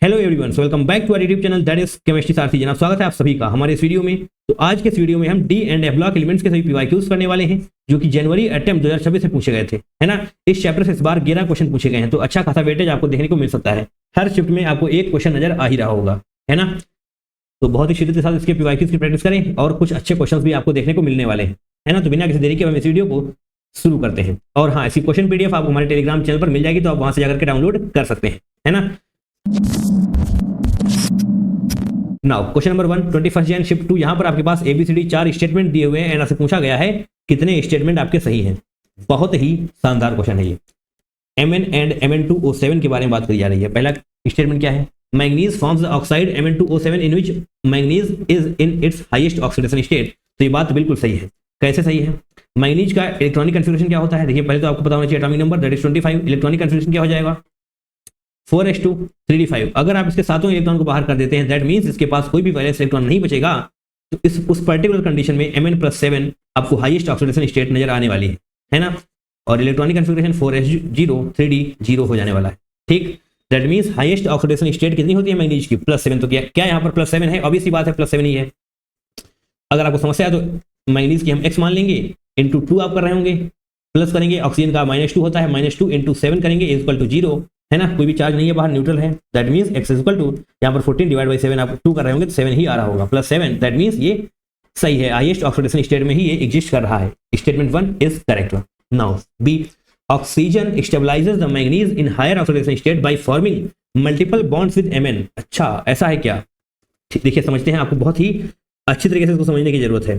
Hello everyone, welcome back to our YouTube channel that is chemistry Sarathi. जनाब, स्वागत है आप सभी का हमारे इस वीडियो में। तो आज के इस वीडियो में हम D and F block elements के सभी पीवाईक्यूज करने वाले हैं, जो कि जनवरी अटेम्प्ट 2026 से पूछे गए थे, है ना। इस चैप्टर से इस बार 11 क्वेश्चन पूछे गए हैं, तो अच्छा खासा वेटेज आपको देखने को मिल सकता है। हर शिफ्ट में आपको एक क्वेश्चन नजर आ ही रहा होगा, है ना। तो बहुत ही शिद्दत के साथ इसके पीवाईक्यूज की प्रैक्टिस करें और कुछ अच्छे क्वेश्चन भी आपको देखने को मिलने वाले हैं, है ना। तो बिना किसी देरी के हम इस वीडियो को शुरू करते हैं। और हाँ, इसकी क्वेश्चन पीडीएफ आपको हमारे टेलीग्राम चैनल पर मिल जाएगी, तो आप वहां से जाकर के डाउनलोड कर सकते हैं, है ना। Now question number 1, 21 Jain shift 2। यहां पर आपके पास एबीसीडी 4 स्टेटमेंट दिए हुए हैं एंड आपसे पूछा गया है कितने स्टेटमेंट आपके सही हैं। बहुत ही शानदार क्वेश्चन है ये। Mn एंड Mn2O7 के बारे में बात करी जा रही है। पहला स्टेटमेंट क्या है? Manganese forms the oxide Mn2O7 in which manganese is in its highest oxidation state. तो ये बात बिल्कुल सही है। कैसे सही है? मैंगनीज का इलेक्ट्रॉनिक कन्फिगरेशन क्या होता है? देखिए, पहले तो आपको पता होना चाहिए atomic number, that is 25। Electronic configuration क्या हो जाएगा? 4s2 3d5। अगर आप इसके सातों इलेक्ट्रॉन को बाहर कर देते हैं, दैट मींस इसके पास कोई भी वैलेंस इलेक्ट्रॉन नहीं बचेगा। तो उस पर्टिकुलर कंडीशन में Mn+7 आपको हाईएस्ट ऑक्सीडेशन स्टेट नजर आने वाली है ना। और इलेक्ट्रॉनिक कन्फिगरेशन 4s0 3d0 हो जाने वाला है, ठीक। That means highest oxidation state कितनी होती है मैंगनीज की? +7। तो क्या यहाँ पर +7 है? ऑब्वियस सी बात है, +7 ही है। अगर आपको समस्या है तो मैंगनीज की हम x मान लेंगे, इंटू 2 आप कर रहे होंगे, प्लस करेंगे, ऑक्सीजन का -2 होता है, -2 इंटू 7 करेंगे इज इक्वल टू 0, है ना। कोई भी चार्ज नहीं है बाहर, न्यूट्रल है। That means x is equal to, यहाँ पर 14 डिवाइड बाई 7 आप 2 कर रहे होंगे तो 7 ही आ रहा होगा, +7। दैट मींस ये सही है, हाईएस्ट ऑक्सीडेशन स्टेट में ही ये एग्जिस्ट कर रहा है। Statement 1 is correct. Now B, oxygen stabilises the manganese in higher oxidation state by forming multiple bonds with Mn। अच्छा, ऐसा है क्या? देखिए, समझते हैं, आपको बहुत ही अच्छी तरीके से इसको समझने की जरूरत है।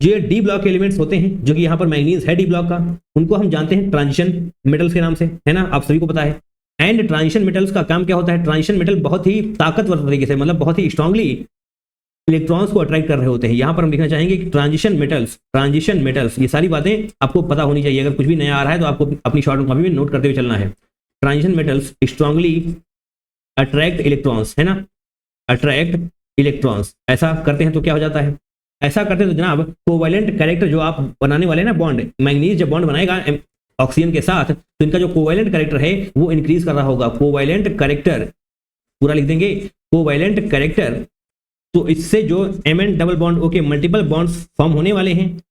जो ये डी ब्लॉक के एलिमेंट्स होते हैं, जो कि यहाँ पर मैंगनीज है डी ब्लॉक का, उनको हम जानते हैं ट्रांजिशन मेटल्स के नाम से, है ना। आप सभी को पता है। एंड ट्रांजिशन मेटल्स का काम क्या होता है? ट्रांजिशन मेटल बहुत ही ताकतवर तरीके से, मतलब बहुत ही स्ट्रांगली इलेक्ट्रॉन्स को अट्रैक्ट कर रहे होते हैं। यहाँ पर हम लिखना चाहेंगे कि ट्रांजिशन मेटल्स, ये सारी बातें आपको पता होनी चाहिए। अगर कुछ भी नया आ रहा है तो आपको अपनी शॉर्ट कॉपी में नोट करते हुए चलना है। Transition metals strongly attract electrons, है ना, अट्रैक्ट इलेक्ट्रॉन्स। ऐसा करते हैं तो क्या हो जाता है? ऐसा करते हैं तो जनाब कोवैलेंट कैरेक्टर जो आप बनाने वाले हैं ना, बॉन्ड, मैंगनीज जब बॉन्ड बनाएगा ऑक्सीजन के साथ, तो इनका जो कोवैलेंट कैरेक्टर है वो इंक्रीज कर रहा होगा। कोवैलेंट कैरेक्टर पूरा लिख देंगे, कोवैलेंट कैरेक्टर। तो इससे जो Mn डबल बॉन्ड O के मल्टीपल बॉन्ड्स फॉर्म होने वाले हैं,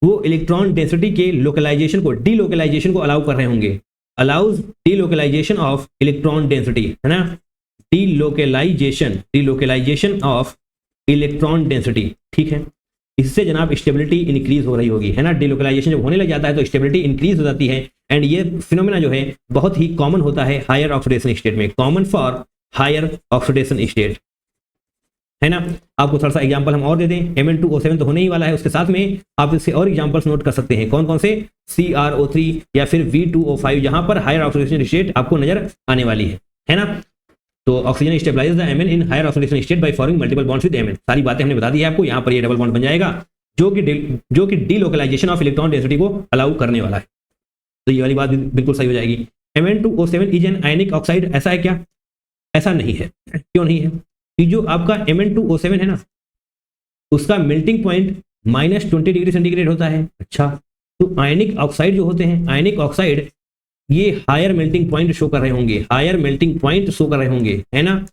वो इलेक्ट्रॉन डेंसिटी के लोकलाइजेशन को, डीलोकलाइजेशन को अलाउ कर रहे होंगे। Allows delocalisation of electron density, है ना, डीलोकलाइजेशन ऑफ इलेक्ट्रॉन डेंसिटी, ठीक है। इससे जनाब स्टेबिलिटी इंक्रीज हो रही होगी, है ना। डीलोकलाइजेशन जब होने लग जाता है तो स्टेबिलिटी इंक्रीज हो जाती है। एंड ये फिनोमेना जो है बहुत ही कॉमन होता है हायर ऑक्सीडेशन स्टेट में, common for higher oxidation state, है ना। आपको थोड़ा सा एग्जांपल हम और दे दें। Mn2O7 तो होने ही वाला है, उसके साथ में आप इससे और एग्जांपल्स नोट कर सकते हैं। कौन कौन से? CrO3 या फिर V2O5, जहां पर हायर ऑक्सीडेशन स्टेट आपको नजर आने वाली है ना। तो oxygen stabilise the Mn in higher oxidation state by forming multiple bonds with Mn। सारी बातें हमने बता दी है आपको। यहाँ पर ये डबल बॉन्ड बन जाएगा, जो कि डीलोकलाइजेशन ऑफ इलेक्ट्रॉन डेंसिटी को अलाउ करने वाला है। तो ये वाली बात बिल्कुल सही हो जाएगी। Mn2O7 is an ionic oxide. ऐसा है क्या? ऐसा नहीं है। क्यों नहीं है? कि जो आपका Mn2O7 है ना, उसका मेल्टिंग पॉइंट -20 डिग्री सेंटीग्रेड होता है। अच्छा, तो आयनिक ऑक्साइड जो होते हैं, आयनिक ऑक्साइड ये हायर मेल्टिंग पॉइंट शो कर रहे होंगे, हायर मेल्टिंग पॉइंट शो कर रहे होंगे, है ना।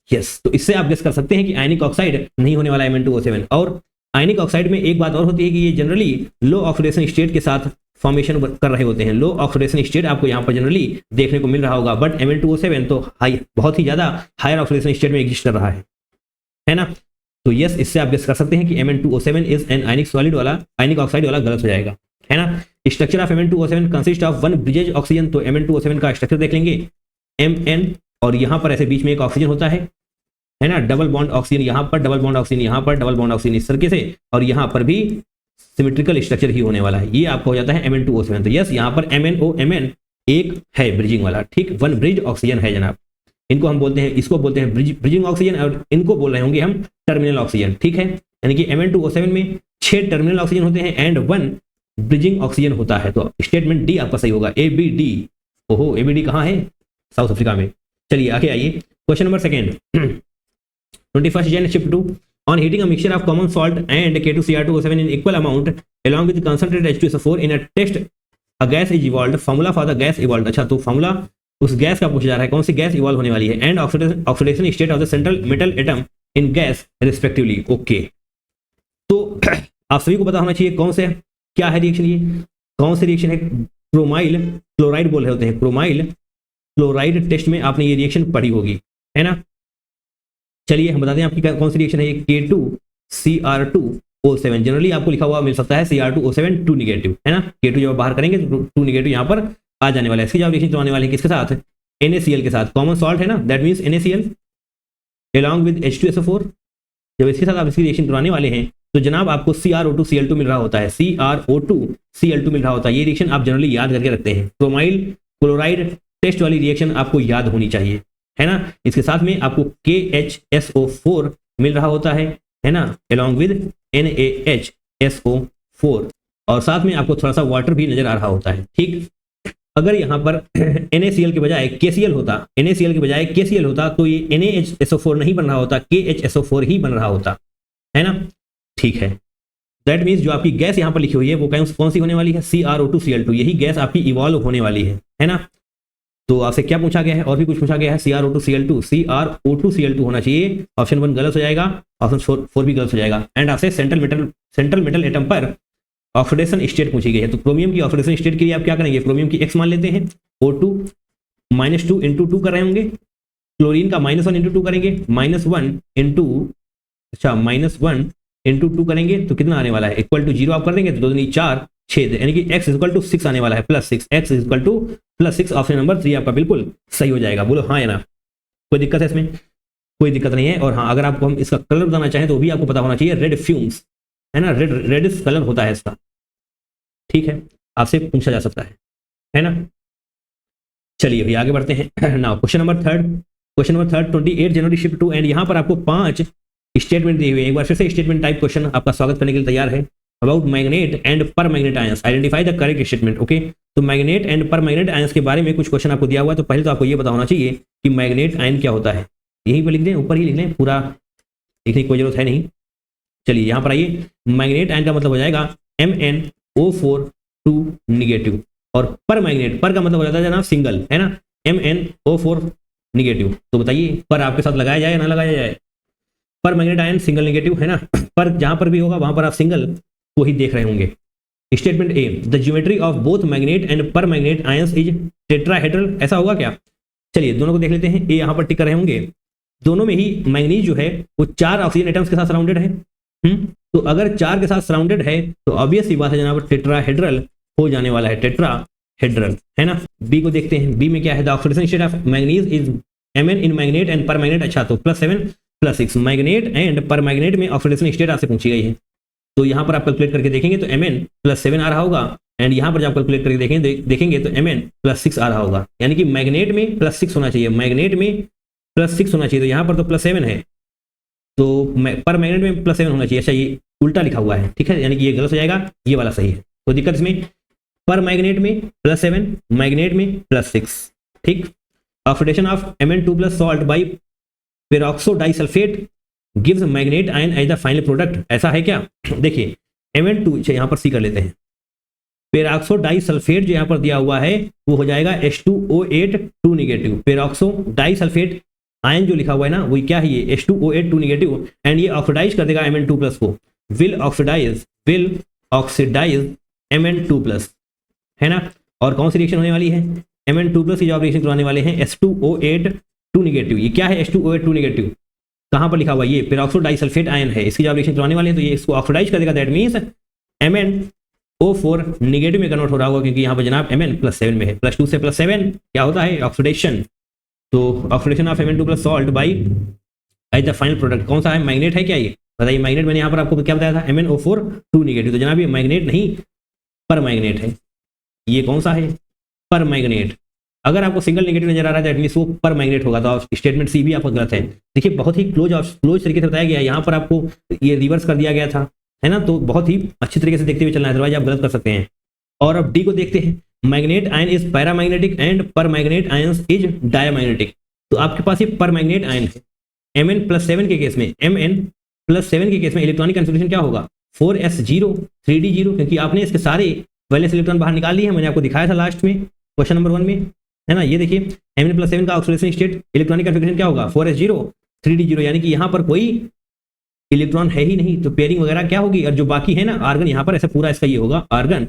यस, तो इससे आप गेस कर सकते हैं कि आयनिक ऑक्साइड नहीं होने वाला Mn2O7। और आयनिक ऑक्साइड में एक बात और होती है कि ये जनरली लो ऑक्सीडेशन स्टेट के साथ फॉर्मेशन कर रहे होते हैं। लो ऑक्सीडेशन स्टेट आपको यहाँ पर जनरली देखने को मिल रहा होगा, बट Mn2O7 तो बहुत ही ज्यादा हायर ऑक्सीडेशन स्टेट में एग्जिस्ट कर रहा है ना। तो यस, इससे आप गेस कर सकते हैं कि Mn2O7 is an ionic solid वाला, आयनिक ऑक्साइड वाला गलत हो जाएगा, है ना। Structure of Mn2O7 consist of 1 bridges oxygen. तो Mn2O7 का स्ट्रक्चर देख लेंगे, Mn, और यहाँ पर ऐसे बीच में एक ऑक्सीजन होता है ना, डबल बॉन्ड ऑक्सीजन यहाँ पर, डबल बॉन्ड ऑक्सीजन यहाँ पर, डबल बॉन्ड ऑक्सीजन इस तरीके से, और यहाँ पर भी सिमेट्रिकल स्ट्रक्चर ही होने वाला है। ये आपको हो जाता है Mn2O7। तो यस, यहाँ पर MnO एक है ब्रिजिंग वाला, ठीक, 1 ब्रिज ऑक्सीजन है जनाब। इनको हम बोलते हैं, इसको बोलते हैं ब्रिजिंग ऑक्सीजन, और इनको बोल रहे होंगे हम टर्मिनल ऑक्सीजन, ठीक है। यानी कि Mn2O7 में 6 टर्मिनल ऑक्सीजन होते हैं एंड 1 ब्रिजिंग ऑक्सीजन होता है। तो स्टेटमेंट डी आपका सही होगा, ABD। ओहो, ABD कहाँ है? साउथ अफ्रीका में। चलिए आगे आइए, question number 2, 21 Jain shift 2। On heating a mixture of common salt and K2Cr2O7 in equal amount along with concentrated H2SO4 in a test, a gas is evolved. Formula for the gas evolved। अच्छा, तो formula उस gas का पूछा जा रहा है, कौन सी gas evolve होने वाली है, and oxidation state of the central metal atom in gas respectively. Okay, तो आप सभी को पता होना चाहिए कौन से क्या है रिएक्शन, ये कौन से रिएक्शन है, क्रोमाइल क्लोराइड बोल रहे होते हैं, क्रोमाइल क्लोराइड टेस्ट में आपने ये रिएक्शन पढ़ी होगी, है ना। चलिए हम बताते हैं आपकी कौन सी रिएक्शन है ये, K2Cr2O7। जनरली आपको लिखा हुआ मिल सकता है Cr2O7 2 निगेटिव, है ना। K2 जब आप बाहर करेंगे तो 2 निगेटिव यहाँ पर आ जाने वाला है। इसकी जब रिएक्शन करवाने वाले हैं किसके साथ, NaCl के साथ, कॉमन सॉल्ट है ना, that means NaCl along with H2SO4। जब इसके साथ आप इसकी रिएक्शन करवाने वाले हैं तो जनाब आपको CrO2Cl2 मिल रहा होता है, CrO2Cl2 मिल रहा होता है। ये रिएक्शन आप जनरली याद करके रखते हैं, क्रोमाइल क्लोराइड टेस्ट वाली रिएक्शन आपको याद होनी चाहिए, है ना। इसके साथ में आपको KHSO4 मिल रहा होता है ना, along with NaHSO4, और साथ में आपको थोड़ा सा वाटर भी नजर आ रहा होता है, ठीक। अगर यहाँ पर NaCl के बजाय KCl होता, NaCl के बजाय KCl होता तो ये NaHSO4 नहीं बन रहा होता, KHSO4 ही बन रहा होता, है ना। ठीक है, दैट मीन्स जो आपकी गैस यहाँ पर लिखी हुई है वो कौन सी होने वाली है, CrO2Cl2, यही गैस आपकी इवॉल्व होने वाली है ना। तो आपसे क्या पूछा गया है, और भी कुछ पूछा गया है, CrO2Cl2 होना चाहिए। ऑप्शन 1 गलत हो जाएगा, ऑप्शन 4 भी गलत हो जाएगा। एंड आपसे सेंट्रल मेटल एटम पर ऑक्सीडेशन स्टेट पूछी गई है, तो क्रोमियम की ऑक्सीडेशन स्टेट के लिए आप क्या करेंगे, क्रोमियम की X मान लेते हैं, O2 -2 × 2 कर रहे होंगे, क्लोरीन का -1 × 2 करेंगे, -1 × 2 करेंगे तो कितना आने वाला है, इक्वल टू 0 आप कर देंगे तो 2 दूनी 4 6, यानी कि x = 6 आने वाला है, +6, x = +6। ऑप्शन नंबर 3 आपका बिल्कुल सही हो जाएगा। बोलो हाँ या ना, कोई दिक्कत है इसमें, कोई दिक्कत नहीं है। और हाँ, अगर आपको हम इसका कलर बताना चाहें तो भी आपको पता होना चाहिए, रेड फ्यूम्स, है ना, रेडिश कलर होता है इसका, ठीक है, आपसे पूछा जा सकता है ना। चलिए अभी आगे बढ़ते हैं ना। क्वेश्चन नंबर थर्ड 28 जनवरी शिफ्ट 2, एंड यहाँ पर आपको 5 स्टेटमेंट दिए हुए हैं। एक बार फिर से स्टेटमेंट टाइप क्वेश्चन आपका स्वागत करने के लिए तैयार है। अबाउट मैग्नेट एंड पर magnet ions, identify the correct statement. Okay, तो मैग्नेट एंड पर मैग्नेट आयंस के बारे में कुछ क्वेश्चन आपको दिया हुआ है, तो पहले तो आपको ये पता होना चाहिए कि मैग्नेट आयन क्या होता है। यहीं पर लिख दें, ऊपर ही लिख लें, पूरा लिखने की कोई जरूरत है नहीं। चलिए यहाँ पर आइए, मैग्नेट आयन का मतलब हो जाएगा MnO4 2 निगेटिव, और पर मैग्नेट, पर का मतलब हो जाता है जनाब सिंगल, है ना, MnO4 निगेटिव। तो बताइए पर आपके साथ लगाया जाए या ना लगाया जाए, पर मैग्नेट आयन सिंगल निगेटिव, है ना, पर जहां पर भी होगा वहां पर आप सिंगल को ही देख रहे होंगे। Statement A, the geometry of both magnet and पर मैग्नेट आयंस इज टेट्राहेड्रल, ऐसा होगा क्या। चलिए दोनों को देख लेते हैं। ए यहाँ पर टिक कर रहे होंगे, दोनों में ही मैग्नीज जो है वो 4 ऑक्सीजन एटम्स के साथ सराउंडेड है। तो अगर 4 के साथ सराउंडेड है तो ऑब्वियस सी बात है जनाब, टेट्राहेड्रल हो जाने वाला है, टेट्राहेड्रल, है ना। बी को देखते हैं, बी में क्या है, the oxidation state of manganese is Mn in magnet and पर मैग्नेट। अच्छा, तो +7 +6, मैग्नेट एंड पर मैग्नेट में ऑक्सीडेशन स्टेट आपसे पूछी गई है, तो यहाँ पर आप कैलकुलेट करके देखेंगे तो Mn +7 आ रहा होगा, एंड यहाँ पर जब आप कैलकुलेट करके देखेंगे तो Mn +6 आ रहा होगा, यानी कि मैग्नेट में +6 होना चाहिए, मैग्नेट में +6 होना चाहिए, तो यहाँ पर तो +7 है, तो पर मैग्नेट में +7 होना चाहिए। अच्छा, ये उल्टा लिखा हुआ है, ठीक है, यानी कि ये गलत हो जाएगा, ये वाला सही है। तो दिक्कत इसमें, पर मैग्नेट में +7, मैग्नेट में +6, ठीक। Oxidation of Mn2+ salt by peroxo disulphate gives manganate ion as the final product, ऐसा है क्या। देखिए Mn2, यहाँ पर सी कर लेते हैं, पेरोक्सो डाइसल्फेट जो यहाँ पर दिया हुआ है वो हो जाएगा H2O8 2 negative. Peroxo disulphate ion जो लिखा हुआ है ना, वो क्या है, ये H2O8 2 निगेटिव, एंड ये ऑक्सीडाइज कर देगा Mn2+ को, विल ऑक्सीडाइज Mn2+, है ना। और कौन सी रिएक्शन होने वाली है, Mn2+ की जो रिएक्शन करवाने वाले हैं H2O8 2 निगेटिव। ये क्या है H2O8 2 निगेटिव, कहां पर लिखा हुआ है, ये पेरोक्सो डाइसल्फेट आयन है, इसकी जो रिएक्शन करवाने वाले हैं तो ये इसको ऑक्सीडाइज कर देगा, दैट मींस MnO4 निगेटिव में कन्वर्ट हो रहा होगा, क्योंकि यहाँ पर जनाब Mn +7 में है, +2 से +7 क्या होता है, ऑक्सीडेशन। तो oxidation of Mn2+ salt by as the final product, कौन सा है, मैग्नेट है क्या, ये बताइए। मैग्नेट मैंने यहाँ पर आपको क्या बताया था, MnO4 2 निगेटिव, तो जनाब ये मैग्नेट नहीं पर मैग्नेट है। ये कौन सा है, पर मैग्नेट। अगर आपको सिंगल नेगेटिव नजर आ रहा है दैट मींस वो पर मैग्नेट होगा, तो स्टेटमेंट सी भी आपका गलत है। देखिए बहुत ही क्लोज तरीके से बताया गया है, यहाँ पर आपको ये रिवर्स कर दिया गया था, है ना, तो बहुत ही अच्छी तरीके से देखते हुए चलना है, अदरवाइज आप गलत कर सकते हैं। और अब डी को देखते हैं, manganate ion is paramagnetic and पर मैग्नेट आयंस इज डायमैग्नेटिक। तो आपके पास ये पर मैग्नेट आयन है, Mn+7 के केस में, Mn+7 के केस में इलेक्ट्रॉनिक कन्फिग्रेशन क्या होगा, 4s0 3d0, क्योंकि आपने इसके सारे वैलेंस इलेक्ट्रॉन बाहर निकाल लिए हैं, मैंने आपको दिखाया था लास्ट में क्वेश्चन नंबर 1 में, है ना। ये देखिए Mn+7 का ऑक्सीडेशन स्टेट इलेक्ट्रॉनिक कन्फिगरेशन क्या होगा 4s0 3d0, यानी कि यहाँ पर कोई इलेक्ट्रॉन है ही नहीं, तो पेयरिंग वगैरह क्या होगी। और जो बाकी है ना आर्गन, यहाँ पर ऐसा पूरा इसका ये होगा आर्गन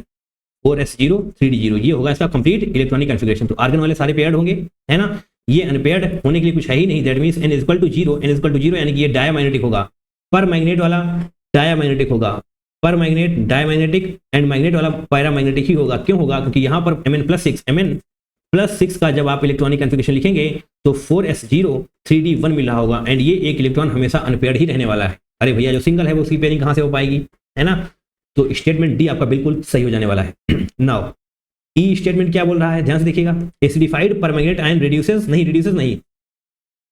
4s0 3d0, ये होगा इसका कंप्लीट इलेक्ट्रॉनिक कन्फिगरेशन। तो आर्गन वाले सारे पेयर्ड होंगे, है ना। ये अनपेयर्ड होने के लिए कुछ है ही नहीं, that means n equal to zero, n equal to zero, यानी कि ये डायमैग्नेटिक होगा। पर मैग्नेट वाला डायमैग्नेटिक होगा, पर मैग्नेट डायमैग्नेटिक एंड मैग्नेट वाला पैरामैग्नेटिक ही होगा। क्यों होगा? क्योंकि यहाँ पर Mn+6 का जब आप इलेक्ट्रॉनिक कन्फिगरेशन लिखेंगे तो 4s0 3d1 मिल रहा होगा, एंड ये एक इलेक्ट्रॉन हमेशा अनपेयर्ड ही रहने वाला है। अरे भैया जो सिंगल है वो उसकी पेयरिंग कहाँ से हो पाएगी, है ना। तो स्टेटमेंट डी आपका बिल्कुल सही हो जाने वाला है। नाउ ई स्टेटमेंट क्या बोल रहा है, ध्यान से देखिएगा। एसिडिफाइड परमैंगनेट आयन रिड्यूसेस नहीं,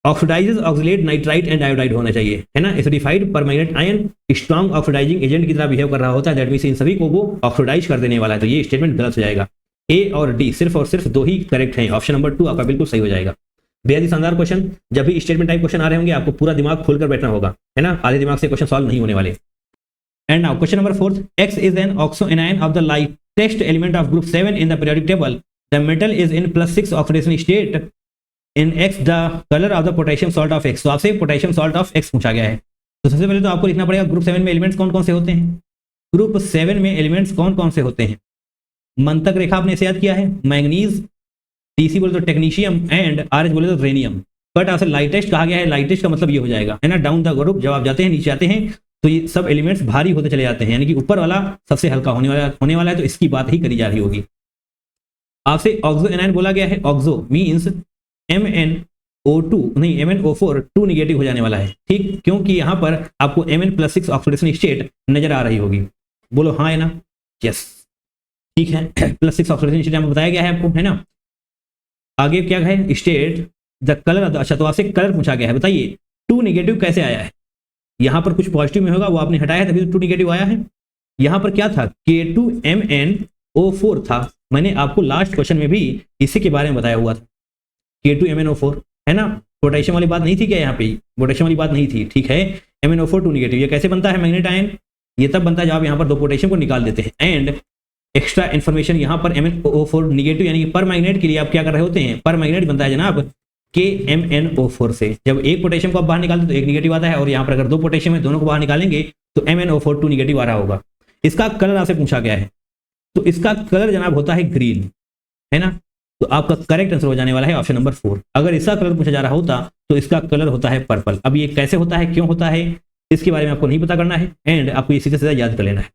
oxidises oxalate nitrite and iodide होना चाहिए, है ना। Acidified permanganate ion strong oxidising agent की तरह बिहेव कर रहा होता है, दैट मींस इन सभी को वो ऑक्सीडाइज कर देने वाला है। तो ये स्टेटमेंट गलत हो जाएगा। ए और डी सिर्फ और सिर्फ दो ही करेक्ट हैं, ऑप्शन नंबर 2 आपका बिल्कुल सही हो जाएगा। बेहद ही शानदार क्वेश्चन। जब भी स्टेटमेंट टाइप क्वेश्चन आ रहे होंगे आपको पूरा दिमाग खोलकर बैठना होगा, है ना, आधे दिमाग से क्वेश्चन सॉल्व नहीं होने वाले। And now question number 4, X is an oxoanion of the lightest element of group 7 in the periodic table. The metal is in +6 oxidation state. In X the color of the potassium salt of X. तो आपसे potassium salt of X पूछा गया है। तो सबसे पहले तो आपको लिखना पड़ेगा ग्रुप 7 में एलिमेंट्स कौन कौन से होते हैं। ग्रुप 7 में एलिमेंट्स कौन कौन से होते हैं। मंतक रेखा आपने इसे याद किया है, मैंगनीज, टीसी बोले तो टेक्नीशियम, एंड आरएच बोले तो रेनियम। बट आपसे लाइटेस्ट कहा गया है, लाइटेस्ट का मतलब ये हो जाएगा, है ना, डाउन द ग्रुप। जब आप जाते हैं नीचे आते हैं तो ये सब एलिमेंट्स भारी होते चले जाते हैं, यानी कि ऊपर वाला सबसे हल्का होने वाला है, तो इसकी बात ही करी जा रही होगी। आपसे ऑक्सो एनायन बोला गया है, ऑक्सो मींस MnO2 नहीं MnO4 2 निगेटिव हो जाने वाला है, ठीक, क्योंकि यहाँ पर आपको Mn+6 ऑक्सीडेशन स्टेट नजर आ रही होगी। बोलो हाँ है ना, यस ठीक है। +6 ऑक्सीडेशन स्टेट बताया गया है आपको, है ना। आगे क्या है स्टेट द कलर, अच्छा तो आपसे कलर पूछा गया है, बताइए 2 निगेटिव कैसे आया है। यहाँ पर कुछ पॉजिटिव में होगा, वो आपने हटाया तभी तो 2 निगेटिव आया है। यहाँ पर क्या था K2MnO4 था, मैंने आपको लास्ट क्वेश्चन में भी इसी के बारे में बताया हुआ था, K2MnO4, है ना। पोटेशियम वाली बात नहीं थी क्या, यहाँ पे पोटेशियम वाली बात नहीं थी, ठीक है। MnO4 2 निगेटिव, ये कैसे बनता है मैग्नेट आयन, ये तब बनता है जब आप यहाँ पर 2 पोटेशियम को निकाल देते हैं। एंड एक्स्ट्रा इन्फॉर्मेशन यहाँ पर MnO4 निगेटिव, यानी कि पर मैग्नेट के लिए आप क्या कर रहे होते हैं, पर मैग्नेट बनता है जनाब KMnO4 से। जब एक पोटेशियम को आप बाहर निकालते तो एक निगेटिव आता है, और यहाँ पर अगर 2 पोटेशियम है दोनों को बाहर निकालेंगे तो MnO4 2 निगेटिव आ रहा होगा। इसका कलर आपसे पूछा गया है, तो इसका कलर जनाब होता है ग्रीन, है ना। तो आपका करेक्ट आंसर हो जाने वाला है ऑप्शन नंबर 4। अगर इसका कलर पूछा जा रहा होता तो इसका कलर होता है पर्पल। अब ये कैसे होता है, क्यों होता है, इसके बारे में आपको नहीं पता करना है, एंड आपको ये सीधे सीधा याद कर लेना है।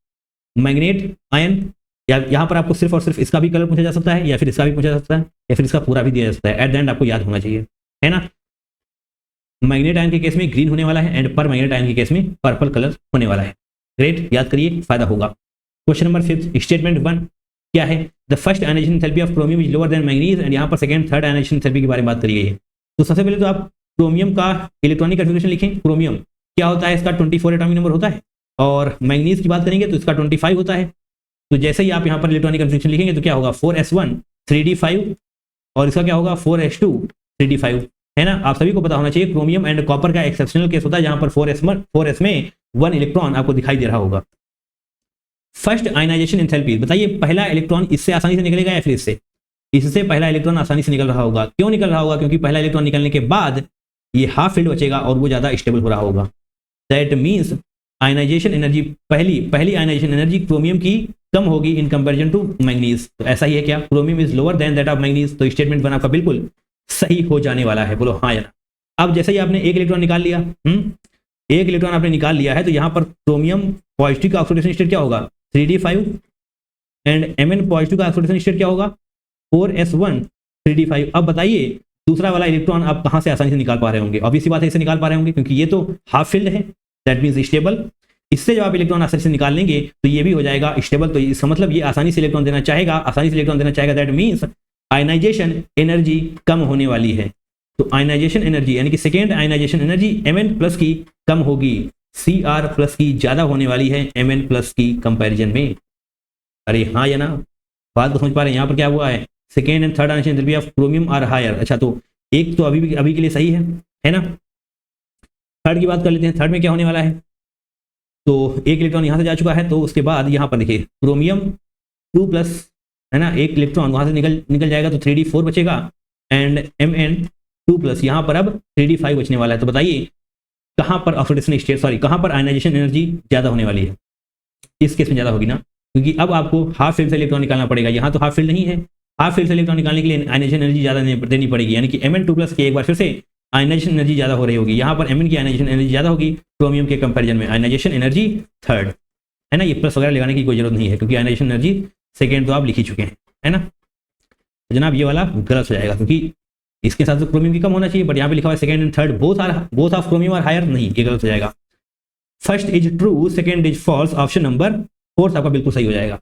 मैग्नेट आयन, या यहाँ पर आपको सिर्फ और सिर्फ इसका भी कलर पूछा जा सकता है, या फिर इसका भी पूछा जा सकता है, या फिर इसका पूरा भी दिया जा सकता है। एट द एंड आपको याद होना चाहिए, है ना। मैग्नेट आयन के केस में ग्रीन होने वाला है, एंड पर मैग्नेट आयन के केस में पर्पल कलर होने वाला है। ग्रेट, याद करिए, फायदा होगा। क्वेश्चन नंबर 5 स्टेटमेंट 1 क्या है, the first ionisation enthalpy of chromium is lower than manganese, and यहाँ पर सेकंड थर्ड आयनाइजेशन एंथैल्पी के बारे में बात करी गई है। तो सबसे पहले तो आप क्रोमियम का इलेक्ट्रॉनिक कन्फिगरेशन लिखें। क्रोमियम क्या होता है, इसका 24 एटॉमिक नंबर होता है, और मैंगनीज की बात करेंगे तो इसका 25 होता है। तो जैसे ही आप यहाँ पर इलेक्ट्रॉनिक कन्फिगरेशन लिखेंगे तो क्या होगा 4s1 3d5, और इसका क्या होगा 4s2 3d5, है ना। आप सभी को पता होना चाहिए क्रोमियम एंड कॉपर का एक्सेप्शनल केस होता है, जहां पर 4s में 1 इलेक्ट्रॉन आपको दिखाई दे रहा होगा। फर्स्ट आयनाइजेशन एंथैल्पी, बताइए पहला इलेक्ट्रॉन इससे आसानी से निकलेगा या फिर इससे पहला इलेक्ट्रॉन आसानी से निकल रहा होगा। क्यों निकल रहा होगा, क्योंकि पहला इलेक्ट्रॉन निकलने के बाद ये हाफ फील्ड बचेगा और वो ज्यादा स्टेबल हो रहा होगा। दैट मीन्स आयनाइजेशन एनर्जी, पहली आयनाइजेशन एनर्जी क्रोमियम की कम होगी इन कंपेरिजन टू मैंगनीज। तो ऐसा ही है क्या, chromium is lower then that of manganese. तो स्टेटमेंट 1 आपका बिल्कुल सही हो जाने वाला है। बोलो हाँ या ना। अब जैसे ही आपने एक इलेक्ट्रॉन निकाल लिया, एक इलेक्ट्रॉन आपने निकाल लिया है, तो यहाँ पर क्रोमियम पॉजिटिव का ऑक्सीडेशन स्टेट क्या होगा 3d5, एंड Mn पॉजिटिव का ऑक्सीडेशन स्टेट क्या होगा 4s1 3d5। अब बताइए दूसरा वाला इलेक्ट्रॉन आप कहाँ से आसानी से निकाल पा रहे होंगे। ऑब्वियस बात है इसे निकाल पा रहे होंगे, क्योंकि ये तो हाफ फील्ड है, दैट मीन्स स्टेबल। इससे जब आप इलेक्ट्रॉन आसानी से निकाल लेंगे तो ये भी हो जाएगा स्टेबल। तो इसका मतलब ये आसानी से इलेक्ट्रॉन देना चाहेगा, दैट मीन्स आयनाइजेशन एनर्जी कम होने वाली है। तो आयनाइजेशन एनर्जी यानी कि सेकेंड आयनाइजेशन एनर्जी Mn+ की कम होगी, Cr+ की ज्यादा होने वाली है Mn+ की कंपैरिजन में। अरे हाँ या ना, बात को समझ पा रहे हैं। यहाँ पर क्या हुआ है, second and third ionisation energy of chromium are higher. अच्छा तो एक तो अभी के लिए सही है ना। थर्ड की बात कर लेते हैं। थर्ड में क्या होने वाला है, तो एक इलेक्ट्रॉन यहाँ से जा चुका है, तो उसके बाद यहाँ पर देखिए क्रोमियम 2+, है ना, एक इलेक्ट्रॉन वहाँ से निकल जाएगा, तो 3d4 बचेगा, एंड Mn2+, यहाँ पर अब 3d5 बचने वाला है। तो बताइए कहाँ पर ऑक्सीडेशन स्टेट, सॉरी कहाँ पर आयनाइजेशन एनर्जी ज़्यादा होने वाली है? इस केस में ज़्यादा होगी ना, क्योंकि अब आपको हाफ फील्ड से इलेक्ट्रॉन निकालना पड़ेगा। यहाँ तो हाफ फील्ड नहीं है, हाफ फील्ड से इलेक्ट्रॉन निकालने के लिए आयनाइजेशन एनर्जी ज़्यादा देनी पड़ेगी, यानी कि Mn2+ की एक बार फिर से आयनाइजेशन एनर्जी ज़्यादा हो रही होगी। यहाँ पर Mn की आयनाइजेशन एनर्जी ज़्यादा होगी क्रोमियम के कंपेरिजन में, आयनाइजेशन एनर्जी थर्ड है ना। ये प्लस वगैरह लगाने की कोई जरूरत नहीं है, क्योंकि आयनाइजेशन एनर्जी सेकेंड तो आप लिख ही चुके हैं, है ना। तो जनाब ये वाला गलत हो जाएगा, क्योंकि इसके साथ तो क्रोमियम की कम होना चाहिए, बट यहाँ पे लिखा हुआ है second and third both of chromium are higher, नहीं, ये गलत हो जाएगा। First is true, second is false, option number 4 आपका बिल्कुल सही हो जाएगा।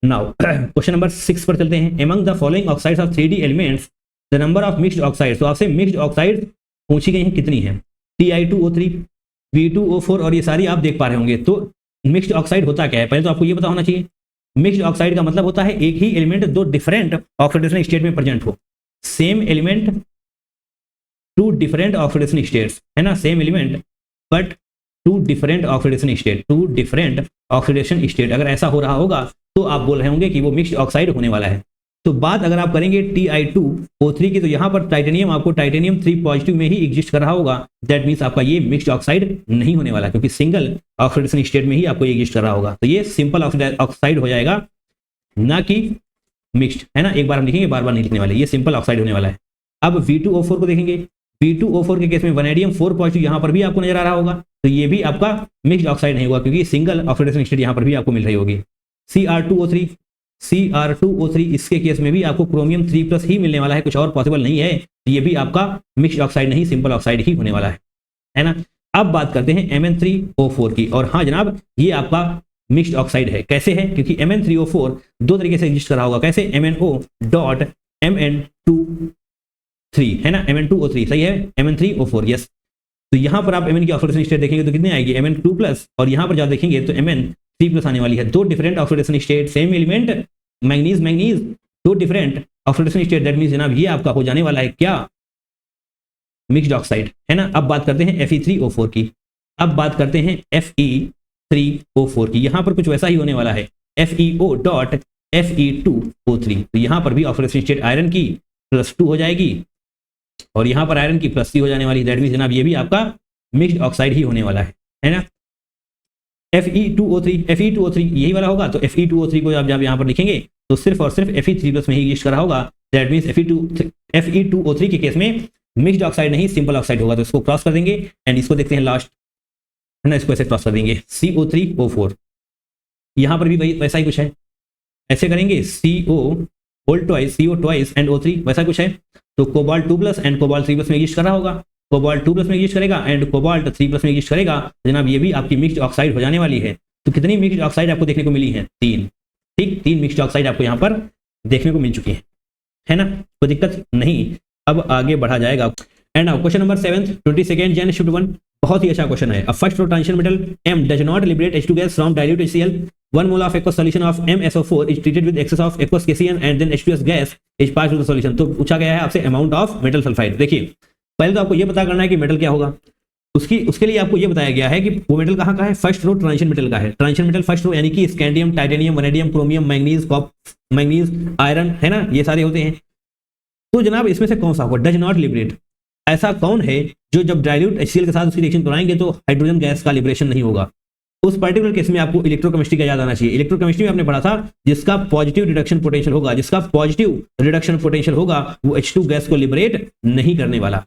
नाउ क्वेश्चन नंबर 6 पर चलते हैं। Among the following oxides of 3D elements the number of mixed oxides. तो आपसे मिक्स्ड ऑक्साइड पूछी गई हैं कितनी है? Ti2O3, V2O4 और ये सारी आप देख पा रहे होंगे। तो मिक्स्ड ऑक्साइड होता क्या है, पहले तो आपको ये पता होना चाहिए। मिक्स्ड ऑक्साइड का मतलब होता है एक ही एलिमेंट दो डिफरेंट ऑक्सीडेशन स्टेट में प्रेजेंट हो। Same element two different oxidation states, है ना, same element but two different oxidation state, two different oxidation state. अगर ऐसा हो रहा होगा तो आप बोल रहे होंगे कि वो मिक्स्ड ऑक्साइड होने वाला है। तो बात अगर आप करेंगे Ti2O3 की, तो यहाँ पर टाइटेनियम आपको टाइटेनियम 3 पॉजिटिव में ही एग्जिस्ट कर रहा होगा। दैट मीन्स आपका ये मिक्स्ड ऑक्साइड नहीं होने वाला, क्योंकि सिंगल ऑक्सीडेशन स्टेट में ही आपको एग्जिस्ट कर रहा होगा। तो ये सिंपल ऑक्साइड हो जाएगा, ना कि मिक्स्ड, है ना। एक बार हम लिखेंगे, बार बार नहीं लिखने वाले, ये सिंपल ऑक्साइड होने वाला है। अब V2O4 को देखेंगे। V2O4 के केस में वैनेडियम 4 पॉजिटिव यहाँ पर भी आपको नजर आ रहा होगा, तो ये भी आपका मिक्स्ड ऑक्साइड नहीं होगा, क्योंकि सिंगल ऑक्सीडेशन स्टेट यहाँ पर भी आपको मिल रही होगी। Cr2O3 इसके केस में भी आपको क्रोमियम 3+ ही मिलने वाला है, कुछ और पॉसिबल नहीं है। ये भी आपका मिक्स्ड ऑक्साइड नहीं, सिंपल ऑक्साइड ही होने वाला है ना। अब बात करते हैं Mn3O4 की, और हाँ जनाब ये आपका मिक्स्ड ऑक्साइड है। कैसे है? क्योंकि Mn3O4 दो तरीके से एग्जिस्ट कर रहा होगा। कैसे? MnO.Mn23, है ना, Mn2O3 सही है, Mn3O4 यस। तो यहाँ पर आप Mn की ऑक्सीडेशन स्टेट देखेंगे तो कितनी आएगी? Mn2+, और यहाँ पर जब देखेंगे तो Mn3+ आने वाली है। दो different oxidation state, same element, manganese, दो different oxidation state. That means जनाब ये आपका हो जाने वाला है क्या? मिक्स्ड ऑक्साइड, है ना। अब बात करते हैं Fe3O4 की। अब बात करते हैं Fe3O4 की। यहाँ पर कुछ वैसा ही होने वाला है, FeO.Fe2O3। तो यहाँ पर भी ऑक्सीडेशन स्टेट आयरन की +2 हो जाएगी, और यहाँ पर आयरन की +3 हो जाने वाली। दैट मींस जनाब ये भी आपका मिक्स्ड ऑक्साइड ही होने वाला है ना। Fe2O3 यही वाला होगा। तो Fe2O3 को आप जब यहाँ पर लिखेंगे तो सिर्फ और सिर्फ Fe3+ में ही एग्जिस्ट करा होगा। दैट मींस Fe2O3 के केस में मिक्स्ड ऑक्साइड नहीं, सिंपल ऑक्साइड होगा। तो इसको क्रॉस कर देंगे एंड इसको देखते हैं लास्ट, है ना, इसको ऐसे क्रॉस कर देंगे CO3O4। यहाँ पर भी वैसा ही कुछ है, ऐसे करेंगे CO ट्वाइस एंड O3, वैसा कुछ है। तो कोबाल्ट 2+ एंड कोबाल्ट 3+ में एग्जिस्ट कर रहा होगा। कोबाल्ट 2+ में एग्जिस्ट करेगा एंड कोबाल्ट 3+ में एग्जिस्ट करेगा। जनाब ये भी आपकी मिक्स्ड ऑक्साइड हो जाने वाली है। तो कितनी मिक्स्ड ऑक्साइड आपको देखने को मिली है? 3। ठीक, 3 मिक्स्ड ऑक्साइड आपको यहाँ पर देखने को मिल चुकी है ना, कोई दिक्कत नहीं। अब आगे बढ़ा जाएगा। And now question number 7, 22nd Jan shift 1, बहुत ही अच्छा क्वेश्चन है। A first row transition metal M does not liberate H2 gas from dilute HCl। 1 mole of aqueous solution of MSO4 is treated with excess of aqueous KCl and then H2S gas is passed to the solution। तो पूछा गया है आपसे amount of metal sulphide. देखिए पहले तो आपको ये पता करना है कि मेटल क्या होगा। उसके लिए आपको ये बताया गया है कि वो मेटल कहाँ का है? फर्स्ट रो ट्रांजिशन मेटल का है। ट्रांजिशन मेटल फर्स्ट रो यानी कि scandium, titanium, vanadium, chromium, manganese, iron, है ना, ये सारे होते हैं। तो जनाब इसमें से कौन सा होगा? Does not liberate. ऐसा कौन है जो जब डाइल्यूट HCl के साथ उसकी रिएक्शन कराएंगे तो हाइड्रोजन गैस का लिबरेशन नहीं होगा? उस पर्टिकुलर केस में आपको इलेक्ट्रोकेमिस्ट्री का याद आना चाहिए। इलेक्ट्रोकेमिस्ट्री में आपने पढ़ा था जिसका पॉजिटिव रिडक्शन पोटेंशियल होगा, जिसका पॉजिटिव रिडक्शन पोटेंशियल होगा वो H2 गैस को लिबरेट नहीं करने वाला।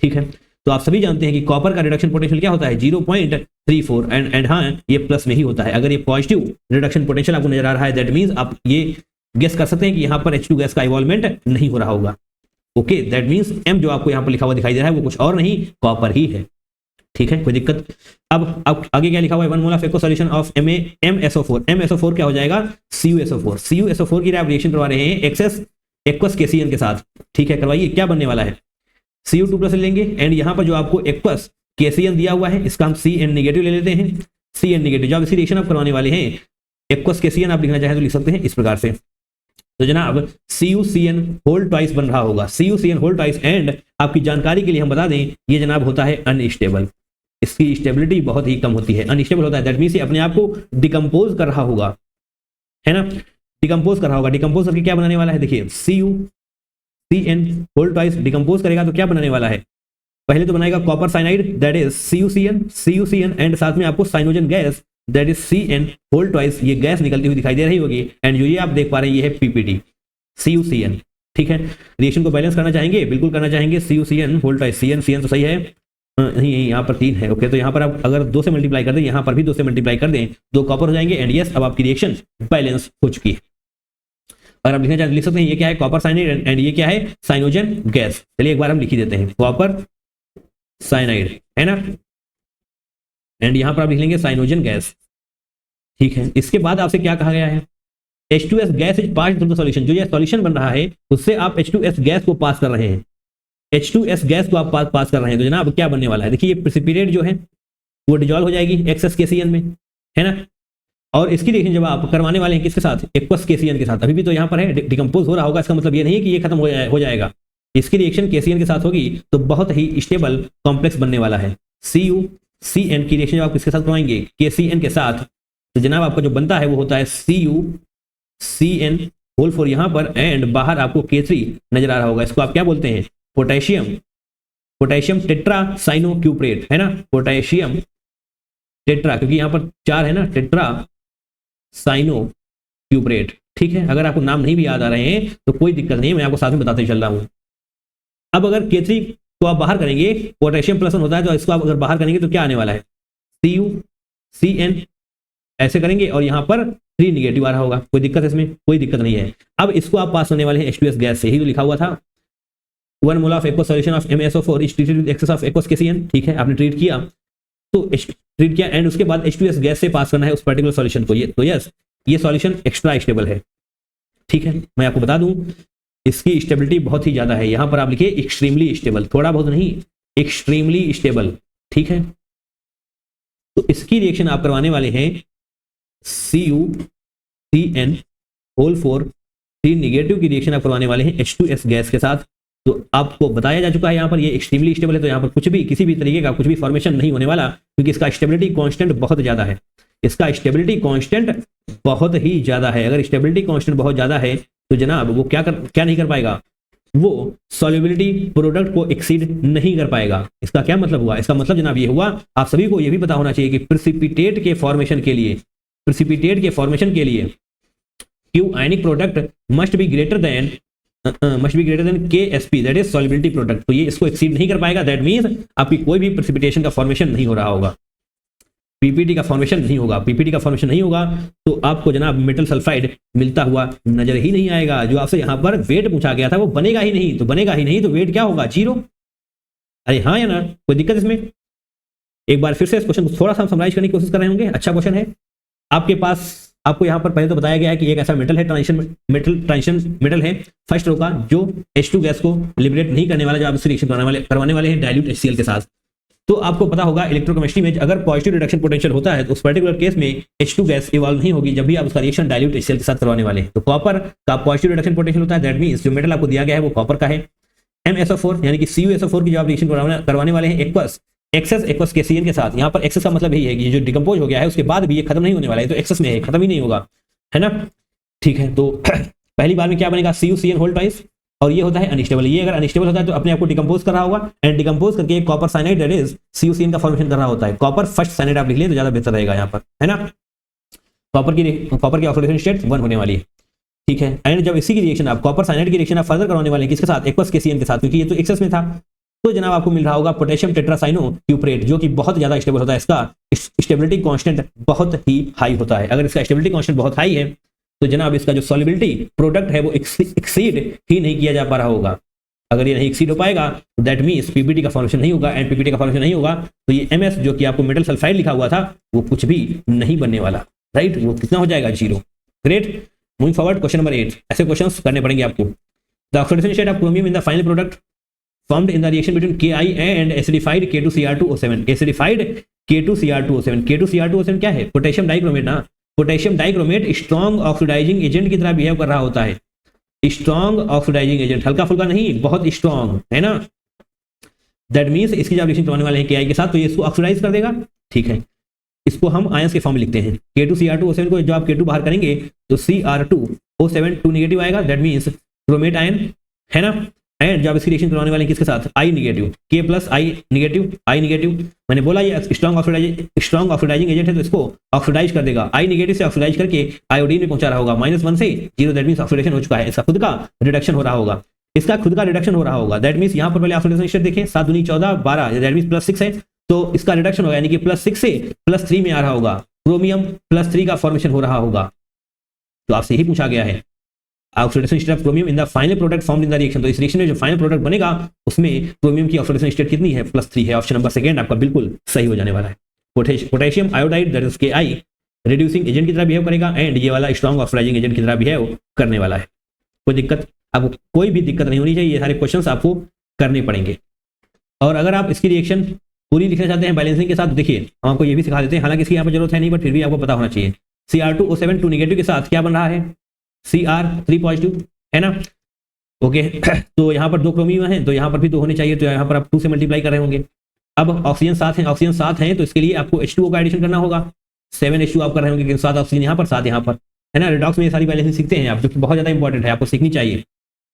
ठीक है, तो आप सभी जानते हैं कि कॉपर का रिडक्शन पोटेंशियल क्या होता है? 0.34 एंड हाँ ये प्लस में ही होता है। अगर ये पॉजिटिव रिडक्शन पोटेंशियल आपको नजर आ रहा है दैट मींस आप ये गेस कर सकते हैं कि यहाँ पर H2 गैस का इवॉल्वमेंट नहीं हो रहा होगा। ओके, दैट मींस M जो आपको यहाँ पर लिखा हुआ दिखाई दे रहा है वो कुछ और नहीं, कॉपर ही है। ठीक है, कोई दिक्कत। अब आगे क्या लिखा हुआ है? 1 mole of aqueous solution of MSO4। MSO4 क्या हो जाएगा? CuSO4। CuSO4 की आप रिएक्शन करवा रहे हैं एक्सेस एक्वस KCl के साथ। ठीक है, करवाइए। क्या बनने वाला है? Cu2+ लेंगे एंड यहाँ पर जो आपको एक्वस KCl दिया हुआ है इसका हम Cn नेगेटिव ले लेते हैं। Cn नेगेटिव जब इसी रिएक्शन आप करवाने वाले हैं एक्वस KCl आप लिखना चाहें तो लिख सकते हैं इस प्रकार से। तो जनाब CuCN होल ट्वाइस बन रहा होगा, CuCN होल ट्वाइस। एंड आपकी जानकारी के लिए हम बता दें ये जनाब होता है अनस्टेबल। इसकी स्टेबिलिटी बहुत ही कम होती है, अनस्टेबल होता है। दैट मींस ये अपने आप को डिकम्पोज कर रहा होगा, है ना, डिकम्पोज कर रहा होगा। डिकम्पोज करके क्या बनाने वाला है? देखिए CN होल ट्वाइस डिकम्पोज करेगा तो क्या बनाने वाला है, पहले तो बनाएगा copper cyanide that is CuCN and साथ में आपको cyanogen gas that is CN whole twice, ये गैस निकलती हुई दिखाई दे रही होगी एंड जो ये आप देख पा रहे हैं ये है PPT CuCN। ठीक है, रिएक्शन को बैलेंस करना चाहेंगे, बिल्कुल करना चाहेंगे, CuCN होल ट्वाइस CN तो सही है, नहीं यहाँ पर 3 है, ओके, तो यहाँ पर आप अगर 2 से मल्टीप्लाई कर दें, यहाँ पर भी 2 से मल्टीप्लाई कर दें, 2 कॉपर हो जाएंगे एंड यस अब आपकी रिएक्शन बैलेंस हो चुकी है। अगर आप लिखना चाहते लिख सकते हैं, ये क्या है कॉपर साइनाइड एंड ये क्या है साइनोजन गैस। चलिए एक बार हम लिख ही देते हैं, कॉपर साइनाइड है ना, एंड यहां पर आप लिख लेंगे साइनोजन गैस। ठीक है, इसके बाद आपसे क्या कहा गया है, H2S gas is pass through the solution, जो ये सॉल्यूशन बन रहा है उससे आप H2S गैस को पास कर रहे हैं, H2S गैस को आप पास कर रहे हैं, तो जनाब क्या बनने वाला है, देखिए ये प्रेसिपिटेट जो है वो डिजॉल्व हो जाएगी एक्सेस KCN में, है ना, और इसकी रिएक्शन जब आप करवाने वाले हैं किसके साथ, एक्वस KCN के साथ, अभी भी तो यहाँ पर है डिकम्पोज हो रहा होगा, इसका मतलब ये नहीं कि ये खत्म हो जाएगा, इसकी रिएक्शन KCN के साथ होगी तो बहुत ही स्टेबल कॉम्प्लेक्स बनने वाला है। CuCN की रिएक्शन जब आप किसके साथ करवाएंगे, KCN के साथ, तो जनाब आपका जो बनता है वो होता है CuCN होल 4 यहाँ पर, एंड बाहर आपको K3 नजर आ रहा होगा, इसको आप क्या बोलते हैं, पोटेशियम टेट्रा साइनो क्यूप्रेट, है ना, पोटेशियम टेट्रा, क्योंकि यहाँ पर 4 है ना, टेट्रा साइनो क्यूप्रेट। ठीक है, अगर आपको नाम नहीं भी याद आ रहे हैं तो कोई दिक्कत नहीं है, मैं आपको साथ में बताते चल रहा हूं। अब अगर K3 को आप बाहर करेंगे, पोटेशियम प्लस 1 होता है, तो इसको आप अगर बाहर करेंगे तो क्या आने वाला है, CuCN ऐसे करेंगे और यहाँ पर 3 निगेटिव आ रहा होगा, कोई दिक्कत है इसमें, कोई दिक्कत नहीं है। अब इसको आप पास होने वाले हैं H2S गैस से, ही तो लिखा हुआ था 1 mole of aqueous solution of MaSO4 is treated with excess of aqueous KCN। ठीक है, आपने ट्रीट किया एंड उसके बाद H2S गैस से पास करना है उस पर्टिकुलर सॉल्यूशन को, ये तो यस ये सॉल्यूशन एक्स्ट्रा स्टेबल है। ठीक है, मैं आपको बता दूं इसकी स्टेबिलिटी बहुत ही ज्यादा है, यहां पर आप लिखिए एक्सट्रीमली स्टेबल, थोड़ा बहुत नहीं, एक्सट्रीमली स्टेबल। ठीक है, तो इसकी रिएक्शन आप करवाने वाले हैं CuCN होल 4 3 निगेटिव की रिएक्शन आप करवाने वाले हैं H2S गैस के साथ। तो आपको बताया जा चुका है यहाँ पर ये एक्सट्रीमली स्टेबल है, तो यहाँ पर कुछ भी किसी भी तरीके का कुछ भी फॉर्मेशन नहीं होने वाला, क्योंकि इसका स्टेबिलिटी कांस्टेंट बहुत ज्यादा है, इसका स्टेबिलिटी कांस्टेंट बहुत ही ज्यादा है। अगर स्टेबिलिटी कांस्टेंट बहुत ज्यादा है तो जनाब वो क्या नहीं कर पाएगा, वो सॉल्युबिलिटी प्रोडक्ट को एक्सीड नहीं कर पाएगा। इसका क्या मतलब हुआ, इसका मतलब जनाब ये हुआ, आप सभी को ये भी पता होना चाहिए कि प्रेसिपिटेट के फॉर्मेशन के लिए Q ionic product must be greater than KSP, that is solubility product, तो ये इसको एक्सीड नहीं कर पाएगा, दैट मींस आपकी कोई भी प्रेसिपिटेशन का फॉर्मेशन नहीं हो रहा होगा, PPT का फॉर्मेशन नहीं होगा। PPT का फॉर्मेशन नहीं होगा तो आपको जनाब मेटल सल्फाइड मिलता हुआ नजर ही नहीं आएगा। जो आपसे यहाँ पर वेट पूछा गया था वो बनेगा ही नहीं, तो वेट क्या होगा, 0। अरे हाँ या ना, कोई दिक्कत इसमें। एक बार फिर से इस क्वेश्चन को थोड़ा सा समराइज करने की कोशिश कर रहे होंगे, अच्छा क्वेश्चन है आपके पास। आपको यहाँ पर पहले तो बताया गया है कि एक ऐसा मेटल है, ट्रांजिशन मेटल है फर्स्ट रो का, जो H2 गैस को लिबरेट नहीं करने वाला, जो आप इससे रिएक्शन करवाने वाले हैं डाइल्यूट HCl के साथ। तो आपको पता होगा इलेक्ट्रोकेमिस्ट्री में अगर पॉजिटिव रिडक्शन पोटेंशियल होता है तो उस पर्टिकुलर केस में H2 गैस इवॉल्व नहीं होगी, जब भी आप उसका रिएक्शन डाइल्यूट HCl के साथ करवाने वाले हैं। तो कॉपर का पॉजिटिव रिडक्शन पोटेंशियल होता है, दैट मींस जो मेटल आपको दिया गया है वो कॉपर का है। MaSO4 यानी कि CuSO4 की जो आप रिएक्शन करवाने वाले हैं एक्सेस KCN के साथ, यहाँ पर एक्सेस का मतलब यही है कि जो डिकम्पोज हो गया है उसके बाद भी ये खत्म नहीं होने वाला है, तो एक्सेस में है, खत्म ही नहीं होगा, है ना। ठीक है, तो पहली बार में क्या बनेगा, CuCN होल ट्वाइस, और ये होता है अनस्टेबल। ये अगर अनस्टेबल होता है तो अपने आप को डिकम्पोज कर रहा होगा, एंड डिकम्पोज करके copper cyanide that is CuCN का फॉर्मेशन कर रहा होता है। कॉपर फर्स्ट साइनाइड आप लिख लें तो ज्यादा बेहतर रहेगा यहाँ पर, है ना। कॉपर की ऑक्सीडेशन स्टेट 1 होने वाली है। ठीक है, एंड जब इसी की रिएक्शन आप कॉपर साइनाइड की रिएक्शन आप फर्दर करवाने वाले किसके साथ, एक्वस KCN के साथ, क्योंकि ये तो एक्सेस में था, तो जनाब आपको मिल रहा होगा पोटेशियम टेट्रासाइनो क्यूप्रेट, जो कि बहुत ज्यादा स्टेबल होता है, इसका स्टेबिलिटी कांस्टेंट बहुत ही हाई होता है। अगर इसका स्टेबिलिटी कांस्टेंट बहुत हाई है तो जनाब इसका जो सॉल्युबिलिटी प्रोडक्ट है वो एक्सीड ही नहीं किया जा पा रहा होगा। अगर ये नहीं एक्सीड हो पाएगा तो दैट मींस PPT का फॉर्मेशन नहीं होगा, एंड PPT का फॉर्मेशन नहीं होगा तो ये MS जो कि आपको मेटल सल्फाइड लिखा हुआ था वो कुछ भी नहीं बनने वाला, राइट। वो कितना हो जाएगा, 0। Great, moving forward, question number 8। ऐसे क्वेश्चंस करने पड़ेंगे आपको। The oxidation state of chromium in the final product formed in the reaction between Ki and acidified K2Cr2O7। acidified K2Cr2O7, K2Cr2O7 क्या है, पोटेशियम डाइक्रोमेट ना। Potassium dichromate strong oxidising agent की तरह behave कर रहा होता है, स्ट्रॉन्ग ऑक्सीडाइजिंग एजेंट, हल्का फुल्का नहीं, बहुत स्ट्रॉन्ग, है ना। दैट मींस इसकी जब रिएक्शन करवाने वाले हैं Ki के साथ तो ये इसको ऑक्सीडाइज कर देगा। ठीक है, इसको हम आयंस के फॉर्म में लिखते हैं। K2Cr2O7 को जो आप K2 बाहर करेंगे तो Cr2O7 2 नेगेटिव आएगा, दैट मींस क्रोमेट आयन, है ना। एंड जब इसकी रिएक्शन करवाने वाले हैं किसके साथ, आई निगेटिव, के प्लस आई निगेटिव, मैंने बोला ये स्ट्रॉन्ग ऑक्सीडाइजिंग एजेंट है तो इसको ऑक्सीडाइज कर देगा, आई निगेटिव से ऑक्सीडाइज करके आयोडीन में पहुंचा रहा होगा, -1 से 0, दैट मींस ऑक्सीडेशन हो चुका है, इसका खुद का रिडक्शन हो रहा होगा, दैट मींस यहाँ पर पहले ऑक्सीडेशन स्टेट देखें, 7 दूनी 14 12, दैट मींस +6 है तो इसका रिडक्शन होगा, यानी कि +6 से +3 में आ रहा होगा, क्रोमियम +3 का फॉर्मेशन हो रहा होगा। तो आपसे यही पूछा गया है oxidation state of chromium in the final product formed in the reaction, तो इस रिएक्शन में जो फाइनल प्रोडक्ट बनेगा उसमें क्रोमियम की ऑक्सीडेशन स्टेट कितनी है, +3 है। ऑप्शन नंबर सेकंड आपका बिल्कुल सही हो जाने वाला है। Potassium iodide that is KI reducing agent की तरह बिहेव करेगा एंड ये वाला स्ट्रॉन्ग ऑक्सीडाइजिंग एजेंट की तरह बिहेव करने वाला है। कोई दिक्कत, आपको कोई भी दिक्कत नहीं होनी चाहिए, ये सारे क्वेश्चंस आपको करने पड़ेंगे। और अगर आप इसकी रिएक्शन पूरी लिखना चाहते हैं बैलेंसिंग के साथ, देखिए हम आपको ये भी सिखा देते हैं, हालांकि इसकी यहाँ पर जरूरत है नहीं, बट फिर भी आपको पता होना चाहिए। Cr2O7 2 निगेटिव के साथ क्या बन रहा है, Cr3 पॉजिटिव है ना, ओके। तो यहाँ पर 2 क्रोमियम है तो यहाँ पर भी 2 होने चाहिए, तो यहाँ पर आप 2 से मल्टीप्लाई कर रहे होंगे। अब ऑक्सीजन 7 है तो इसके लिए आपको H2O का एडिशन करना होगा, 7H2 आप कर रहे होंगे क्योंकि 7 ऑक्सीजन यहाँ पर 7 यहाँ पर है ना। रिडॉक्स में ये सारी बैलेंसिंग सीखते हैं आप, जो कि बहुत ज़्यादा इंपॉर्टेंट है, आपको सीखनी चाहिए।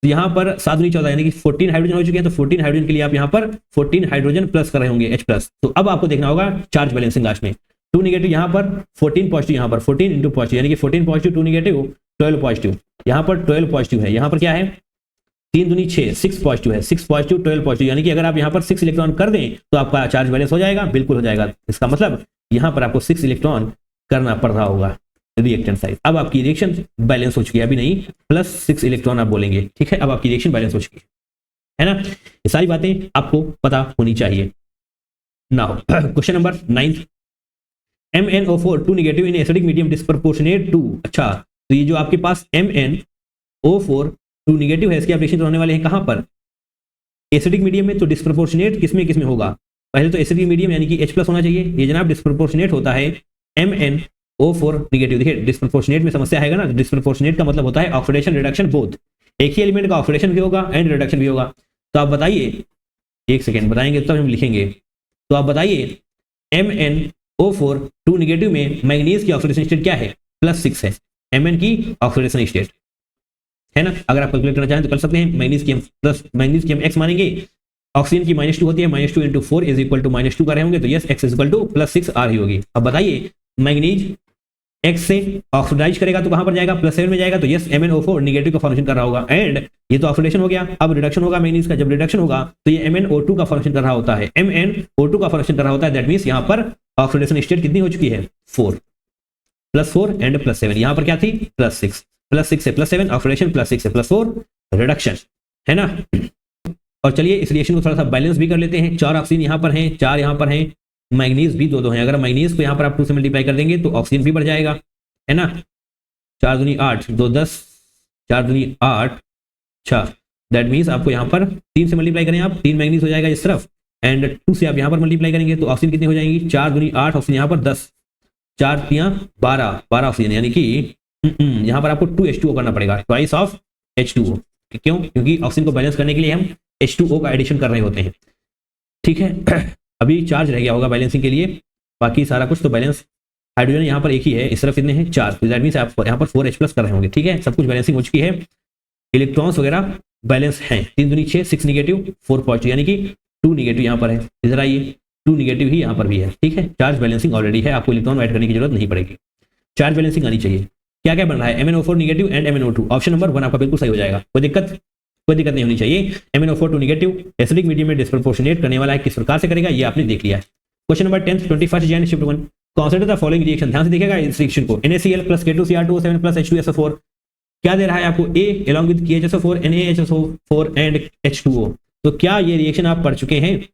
तो यहाँ पर 7 दूनी 14 यानी कि 14 हाइड्रोजन हो चुके हैं, तो 14 हाइड्रोजन के लिए आप यहाँ पर 14 हाइड्रोजन प्लस कर रहे होंगे H+। तो अब आपको देखना होगा चार्ज बैलेंसिंग लास्ट में, 2 निगेटिव यहाँ पर 14 पॉजिटिव, यहाँ पर 14 इंटू पॉजिटिव यानी कि 14 पॉजिटिव 2 निगेटिव 12 पॉजिटिव, यहाँ पर 12 पॉजिटिव है, यहाँ पर क्या है 3 दूनी 6 6 पॉजिटिव है, 6 पॉजिटिव 12 पॉजिटिव, यानी कि अगर आप यहाँ पर 6 इलेक्ट्रॉन कर दें तो आपका चार्ज बैलेंस हो जाएगा, बिल्कुल हो जाएगा। इसका मतलब यहाँ पर आपको 6 इलेक्ट्रॉन करना पड़ रहा होगा रिएक्टेंट साइड। अब आपकी रिएक्शन बैलेंस हो चुकी है, अभी नहीं, +6 इलेक्ट्रॉन आप बोलेंगे, ठीक है। अब आपकी रिएक्शन बैलेंस हो चुकी है ना। ये सारी बातें आपको पता होनी चाहिए। Now question number 9, MnO4 2 negative in acidic medium disproportionate to, अच्छा तो ये जो आपके पास MnO4 2 निगेटिव है, इसकी आप रिएक्शन होने वाले हैं कहां पर, एसिडिक मीडियम में। तो डिस्प्रपोर्शनेट किसमें किसमें होगा, पहले तो एसिडिक मीडियम यानी कि H+ होना चाहिए, ये जनाब डिस्प्रपोर्शनेट होता है MnO4 निगेटिव। देखिए डिस्प्रपोर्शनेट में समस्या है ना, डिस्प्रपोर्शनेट का मतलब होता है ऑक्सीडेशन रिडक्शन बोथ, एक ही एलिमेंट का ऑक्सीडेशन भी होगा एंड रिडक्शन भी होगा। तो आप बताइए, एक सेकेंड बताएंगे तब हम लिखेंगे, तो आप बताइए MnO4 2 निगेटिव में मैग्नीज की ऑक्सीडेशन स्टेट क्या है, +6 है, Mn की ऑक्सीडेशन स्टेट है ना। अगर आप कैलकुलेट करना चाहें तो कर सकते हैं, मैग्नीज की हम x मानेंगे, ऑक्सीजन की -2 होती है, -2 × 4 = -2 कर रहे होंगे, तो यस x = +6 आ रही होगी। अब बताइए मैग्नीज x से ऑक्सीडाइज करेगा तो कहां पर जाएगा, +7 में जाएगा, तो यस MnO4 निगेटिव का फॉर्मेशन कर रहा होगा एंड ये तो ऑक्सीडेशन हो गया। अब रिडक्शन होगा मैग्नीज का, जब रिडक्शन होगा तो ये MnO2 का फॉर्मेशन कर रहा होता है, MnO2 का फॉर्मेशन कर रहा होता है, दैट मींस यहां पर ऑक्सीडेशन स्टेट कितनी हो चुकी है, 4 +4 एंड +7, यहां पर क्या थी +6 से +7 ऑक्सीडेशन, +6 से +4 रिडक्शन, है ना। और चलिए इस रिएक्शन को थोड़ा सा बैलेंस भी कर लेते हैं, 4 ऑक्सीजन यहाँ पर हैं, 4 यहाँ पर हैं, मैग्नीज भी 2 हैं। अगर मैग्नीज को यहाँ पर आप 2 से मल्टीप्लाई कर देंगे तो ऑक्सीजन भी बढ़ जाएगा, है ना। 4 दूनी 8 2 10, 4 दूनी 8, अच्छा दैट मीन्स आपको यहाँ पर 3 से मल्टीप्लाई करें आप, 3 मैग्नीज हो जाएगा इस तरफ एंड 2 से आप यहाँ पर मल्टीप्लाई करेंगे तो ऑक्सीजन कितनी हो जाएंगी, 4 दूनी 8 ऑक्सीजन यहाँ पर 10, 4 3 12 ऑक्सीजन, यानी कि यहाँ पर आपको 2H2O करना पड़ेगा, ट्वाइस ऑफ H2O। क्यों, क्योंकि ऑक्सीजन को बैलेंस करने के लिए हम H2O का एडिशन कर रहे होते हैं, ठीक है। अभी चार्ज रह गया होगा बैलेंसिंग के लिए, बाकी सारा कुछ तो बैलेंस, हाइड्रोजन यहाँ पर एक ही है, इस तरफ कितने हैं 4, तो दैट मींस आप यहाँ पर 4H+ कर रहे होंगे, ठीक है। सब कुछ बैलेंसिंग हो चुकी है, इलेक्ट्रॉन्स वगैरह बैलेंस हैं, 3 दूनी 6 6 निगेटिव 4 पॉजिटिव, यानी कि 2 निगेटिव यहाँ पर है, इधर आइए 2 निगेटिव ही यहाँ पर भी है, ठीक है। चार्ज बैलेंसिंग ऑलरेडी है, आपको इलेक्ट्रॉन ऐड करने की जरूरत नहीं पड़ेगी, चार्ज बैलेंसिंग आनी चाहिए। क्या क्या बन रहा है, MnO4 negative and MnO2, option number 1 आपका बिल्कुल सही हो जाएगा, कोई दिक्कत नहीं होनी चाहिए। MnO4 2 निगेटिव एसिडिक मीडियम में डिस्प्रपोर्शनेट करने वाला है, किस प्रकार से करेगा ये आपने देख लिया है। Question number 10 21 Jain shift 1, consider the following reaction, ध्यान से देखिएगा इस रिएक्शन को, NaCl + K2Cr2O7 + H2SO4, क्या दे रहा है आपको, A along with KHSO4 NaHSO4 and H2O। तो क्या ये रिएक्शन आप पढ़ चुके हैं,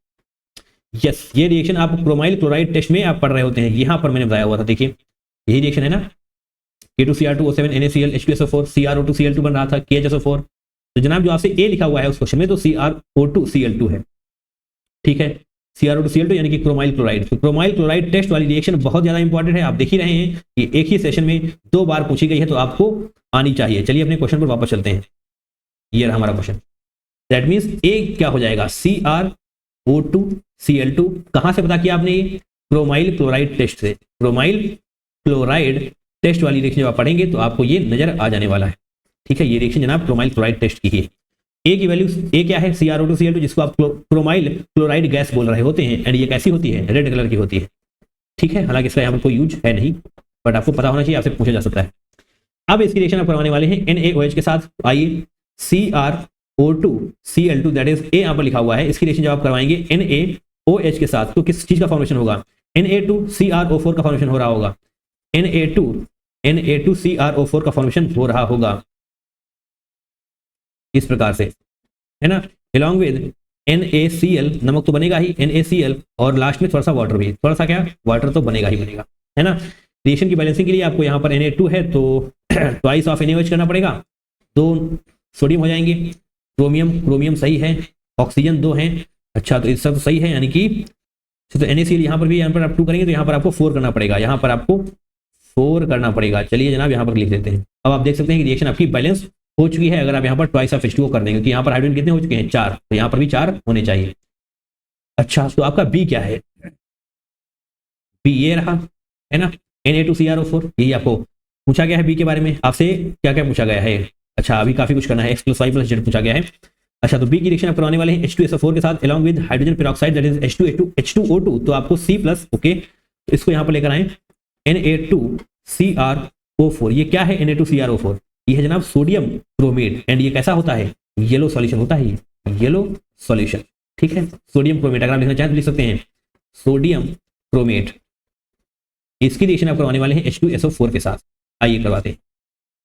यस ये रिएक्शन आप क्रोमाइल क्लोराइड टेस्ट में आप पढ़ रहे होते हैं, यहां पर मैंने बताया हुआ था, देखिए यही रिएक्शन है ना, K2Cr2O7 NaCl H2SO4 CrO2Cl2 बन रहा था, KHSO4, तो जनाब जो आपसे A लिखा हुआ है उस क्वेश्चन में तो CrO2Cl2 है, ठीक है, CrO2Cl2 यानी कि क्रोमाइल क्लोराइड। तो क्रोमाइल क्लोराइड टेस्ट वाली रिएक्शन बहुत ज्यादा इंपॉर्टेंट है, आप देख ही रहे हैं कि एक ही सेशन में 2 बार पूछी गई है, तो आपको आनी चाहिए। चलिए अपने क्वेश्चन पर वापस चलते हैं, ये रहा हमारा क्वेश्चन, दैट मींस A क्या हो जाएगा, CrO2Cl2, कहां से पता किया आपने, ये क्रोमाइल क्लोराइड टेस्ट से, क्रोमाइल क्लोराइड टेस्ट वाली रिएक्शन जब आप पढ़ेंगे तो आपको ये नजर आ जाने वाला है, ठीक है। ये रिएक्शन जनाब क्रोमाइल क्लोराइड टेस्ट की है, ए की वैल्यू, ए क्या है, CrO2Cl2, जिसको आप क्रोमाइल क्लोराइड गैस बोल रहे होते हैं, एंड ये कैसी होती है, रेड कलर की होती है, ठीक है। हालांकि इसका यहाँ पर कोई यूज है नहीं, बट आपको पता होना चाहिए, आपसे पूछा जा सकता है। अब इसकी रिएक्शन आप करवाने वाले हैं NaOH के साथ। आइए, CrO2Cl2 दैट इज ए यहाँ पर लिखा हुआ है, इसकी रिएक्शन जब आप करवाएंगे NaOH के साथ तो किस चीज का फॉर्मेशन होगा, Na2CrO4 का फॉर्मेशन हो रहा होगा, Na2CrO4 का फॉर्मेशन हो रहा होगा इस प्रकार से, है ना। along with NaCl, नमक तो बनेगा ही, NaCl, और लास्ट में थोड़ा सा वाटर भी, थोड़ा सा क्या, वाटर तो बनेगा ही बनेगा, है ना। रिएक्शन की बैलेंसिंग के लिए आपको यहाँ पर Na2 है तो ट्वाइस ऑफ NaOH करना पड़ेगा, 2 सोडियम हो जाएंगे, क्रोमियम सही है, ऑक्सीजन 2 है, अच्छा तो इस सब सही है, यानी कि तो NaCl यहाँ पर भी, यहाँ पर आप 2 करेंगे तो यहाँ पर आपको 4 करना पड़ेगा, यहाँ पर आपको 4 करना पड़ेगा। चलिए जनाब यहाँ पर लिख देते हैं। अब आप देख सकते हैं कि रिएक्शन आपकी बैलेंस हो चुकी है अगर आप यहाँ पर ट्वाइस ऑफ H2O कर देंगे, क्योंकि यहाँ पर हाइड्रोजन कितने हो चुके हैं, 4, तो यहाँ पर भी 4 होने चाहिए। अच्छा तो आपका बी क्या है, बी ये रहा, है ना, Na2CrO4, यही आपको पूछा गया है बी के बारे में। आपसे क्या क्या पूछा गया है, अच्छा अभी काफी कुछ करना है, X + Y + Z पूछा गया है। अच्छा तो बी की रिएक्शन आप करवाने वाले हैं H2SO4 के साथ along with hydrogen peroxide that is H2O2, तो आपको C+, ओके, तो इसको यहाँ पर लेकर आए Na2CrO4, ये क्या है Na2CrO4, ये है जनाब सोडियम क्रोमेट, एंड ये कैसा होता है, येलो सॉल्यूशन होता है, येलो सॉल्यूशन, ठीक है। सोडियम क्रोमेट अगर आप लिखना चाहें तो लिख सकते हैं सोडियम क्रोमेट। इसकी रिएक्शन आप करवाने वाले हैं H2SO4 के साथ। आइए करवाते हैं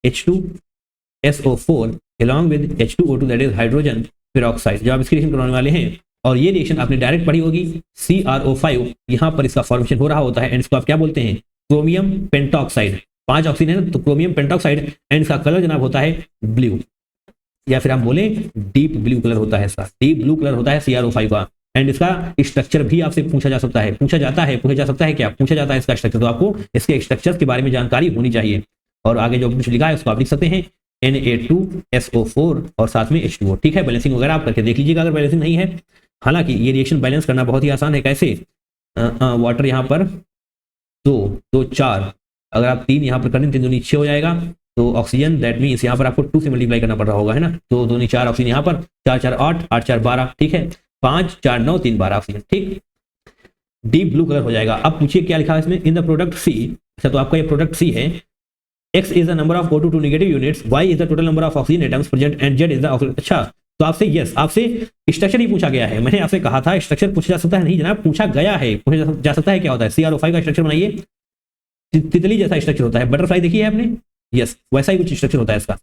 H2SO4 along with H2O2 that is hydrogen peroxide, जब आप इसकी रिएक्शन करवाने वाले हैं, और ये रिएक्शन आपने डायरेक्ट पढ़ी होगी, CrO5 यहाँ पर इसका फॉर्मेशन हो रहा होता है, एंड इसको आप क्या बोलते हैं, क्रोमियम पेंटॉक्साइड, 5 ऑक्सीजन है ना, तो क्रोमियम पेंटॉक्साइड, एंड इसका कलर जनाब होता है ब्लू, या फिर आप बोले डीप ब्लू कलर होता है, इसका डीप ब्लू कलर होता है CrO5 का। एंड इसका स्ट्रक्चर भी आपसे पूछा जा सकता है, पूछा जाता है क्या पूछा जाता है इसका स्ट्रक्चर, तो आपको इसके स्ट्रक्चर के बारे में जानकारी होनी चाहिए, और आगे जो कुछ लिखा है उसको आप लिख सकते हैं Na2SO4 और साथ में H2O, ठीक है। बैलेंसिंग वगैरह आप करके देख लीजिएगा अगर बैलेंसिंग नहीं है। हालांकि ये रिएक्शन बैलेंस करना बहुत ही आसान है, कैसे, वाटर यहाँ पर 2 4, अगर आप 3 यहाँ पर कर दें 3 दूनी 6 हो जाएगा, तो ऑक्सीजन दैट मीन्स यहाँ पर आपको 2 से मल्टीप्लाई करना पड़ रहा होगा, है ना, तो 2 4 ऑक्सीजन यहाँ पर, 4 4 8 8 4 12, ठीक है, 5 4 9 3 12 ऑक्सीजन, ठीक, डीप ब्लू कलर हो जाएगा। अब पूछिए क्या लिखा है इसमें, इन द प्रोडक्ट C, अच्छा तो आपका ये प्रोडक्ट C है, X is the number of O2 negative units, Y is the total number of oxygen atoms present, and Z is the oxygen, अच्छा तो आपसे आपसे स्ट्रक्चर ही पूछा गया है। मैंने आपसे कहा था स्ट्रक्चर पूछा जा सकता है, नहीं जनाब पूछा गया है, पूछा जा सकता है क्या होता है, CrO5 का स्ट्रक्चर बनाइए, तितली जैसा स्ट्रक्चर होता है, बटरफ्लाई देखिए आपने, यस वैसा ही कुछ स्ट्रक्चर होता है इसका,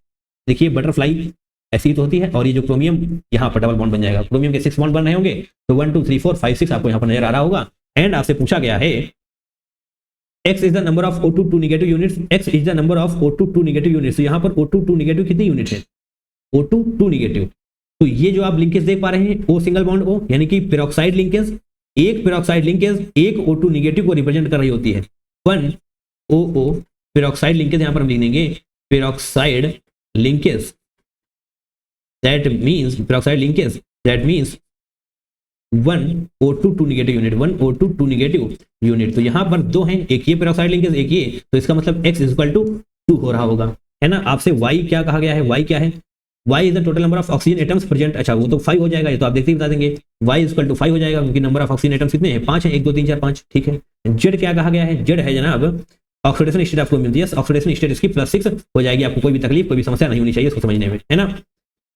देखिए बटरफ्लाई ऐसी ही तो होती है, और ये जो क्रोमियम यहाँ पर डबल बॉन्ड बन जाएगा, क्रोमियम के 6 बॉन्ड बन रहे होंगे, तो 1 2 3 4 5 6 आपको यहाँ पर नजर आ रहा होगा। एंड आपसे पूछा गया है X is the number of O2 2 negative units, X is the number of O2 2 negative units, तो यहाँ पर O2 2 negative कितनी यूनिट है, O2 2 negative, तो ये जो आप लिंकेज देख पा रहे हैं O सिंगल बॉन्ड O, यानी कि पेरोक्साइड लिंकेज, एक पेरोक्साइड लिंकेज एक O2 नेगेटिव को रिप्रेजेंट कर रही होती है, 1 OO पेरोक्साइड लिंकेज, यहाँ पर हम लिख देंगे peroxide linkage, that means peroxide linkage that means 1 O2 2 negative unit, 1 O2 2 negative unit, तो यहाँ पर 2 हैं, एक ये पेरोक्साइड लिंकेज एक ये, तो इसका मतलब X = 2 हो रहा होगा, है ना। आपसे Y क्या कहा गया है, Y क्या है, Y is the total number of oxygen atoms present, अच्छा वो तो 5 हो जाएगा, ये तो आप देखते ही बता देंगे, Y = 5 हो जाएगा, क्योंकि नंबर ऑफ ऑक्सीजन एटम्स कितने हैं, 5 है, 1 2 3 4 5, ठीक है। Z क्या कहा गया है, Z है जनाब ऑक्सीडेशन स्टेट, आपको मिलती है ऑक्सीडेशन स्टेट इसकी +6 हो जाएगी, आपको कोई भी तकलीफ कोई भी समस्या नहीं होनी चाहिए इसको समझने में, है ना।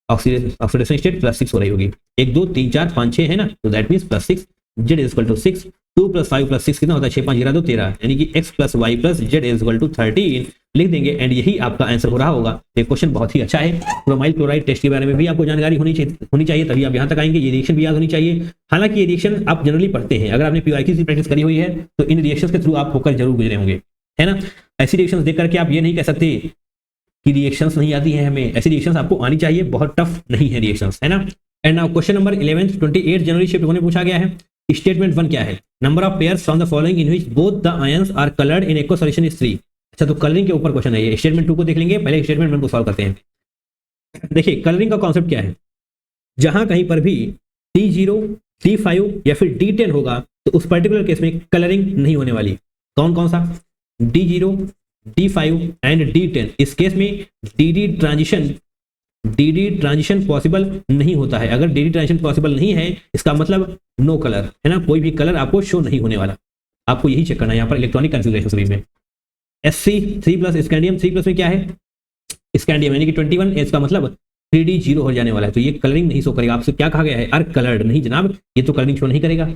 ऑक्सीडेशन स्टेट +6 हो रही होगी, 1 2 3 4 5 6 है ना, तो दैट मींस +6, Z = 6, 2 + 5 + 6 कितना होता है, 6 5 2 13, यानी कि X + Y + Z = 13 लिख देंगे, एंड यही आपका आंसर हो रहा होगा। ये क्वेश्चन बहुत ही अच्छा है, क्रोमाइल क्लोराइड टेस्ट के बारे में भी आपको जानकारी होनी चाहिए, तभी आप यहाँ तक आएंगे। ये रिएक्शन भी याद होनी चाहिए, हालांकि ये रिएक्शन आप जनरली पढ़ते हैं, अगर आपने PYQ की प्रैक्टिस करी हुई है तो इन रिएक्शंस के थ्रू आप होकर जरूर गुजरे होंगे, है ना। ऐसी रिएक्शंस देख करके आप ये नहीं कह सकते कि रिएक्शंस नहीं आती हैं हमें, ऐसी रिएक्शंस आपको आनी चाहिए, बहुत टफ नहीं है रिएक्शंस, है ना। एंड नाउ क्वेश्चन नंबर 11 28 जनवरी शिफ्ट होने पूछा गया है। स्टेटमेंट 1 क्या है, number of pairs from the following in which both the ions are coloured in aqua solution is 3। अच्छा तो कलरिंग के ऊपर क्वेश्चन है ये, स्टेटमेंट 2 को देख लेंगे, पहले स्टेटमेंट 1 को सॉल्व करते हैं। देखिए कलरिंग का कॉन्सेप्ट क्या है, जहां कहीं पर भी D0 D5 या फिर D10 होगा तो उस पर्टिकुलर केस में कलरिंग नहीं होने वाली। कौन कौन सा, D0 D5 एंड D10, इस केस में DD transition D transition possible नहीं होता है। अगर डी ट्रांजिशन पॉसिबल नहीं है इसका मतलब नो कलर है ना, कोई भी कलर आपको शो नहीं होने वाला। आपको यही चेक करना है यहाँ पर इलेक्ट्रॉनिक कॉन्फ़िगरेशन सभी में। Sc3+ स्कैंडियम 3+ में क्या है, स्कैंडियम यानी कि 21, इसका मतलब 3D 0 हो जाने वाला है, तो ये कलरिंग नहीं शो करेगा। आपसे क्या कहा गया है, अर्क कलर्ड नहीं जनाब, ये तो कलरिंग शो नहीं करेगा।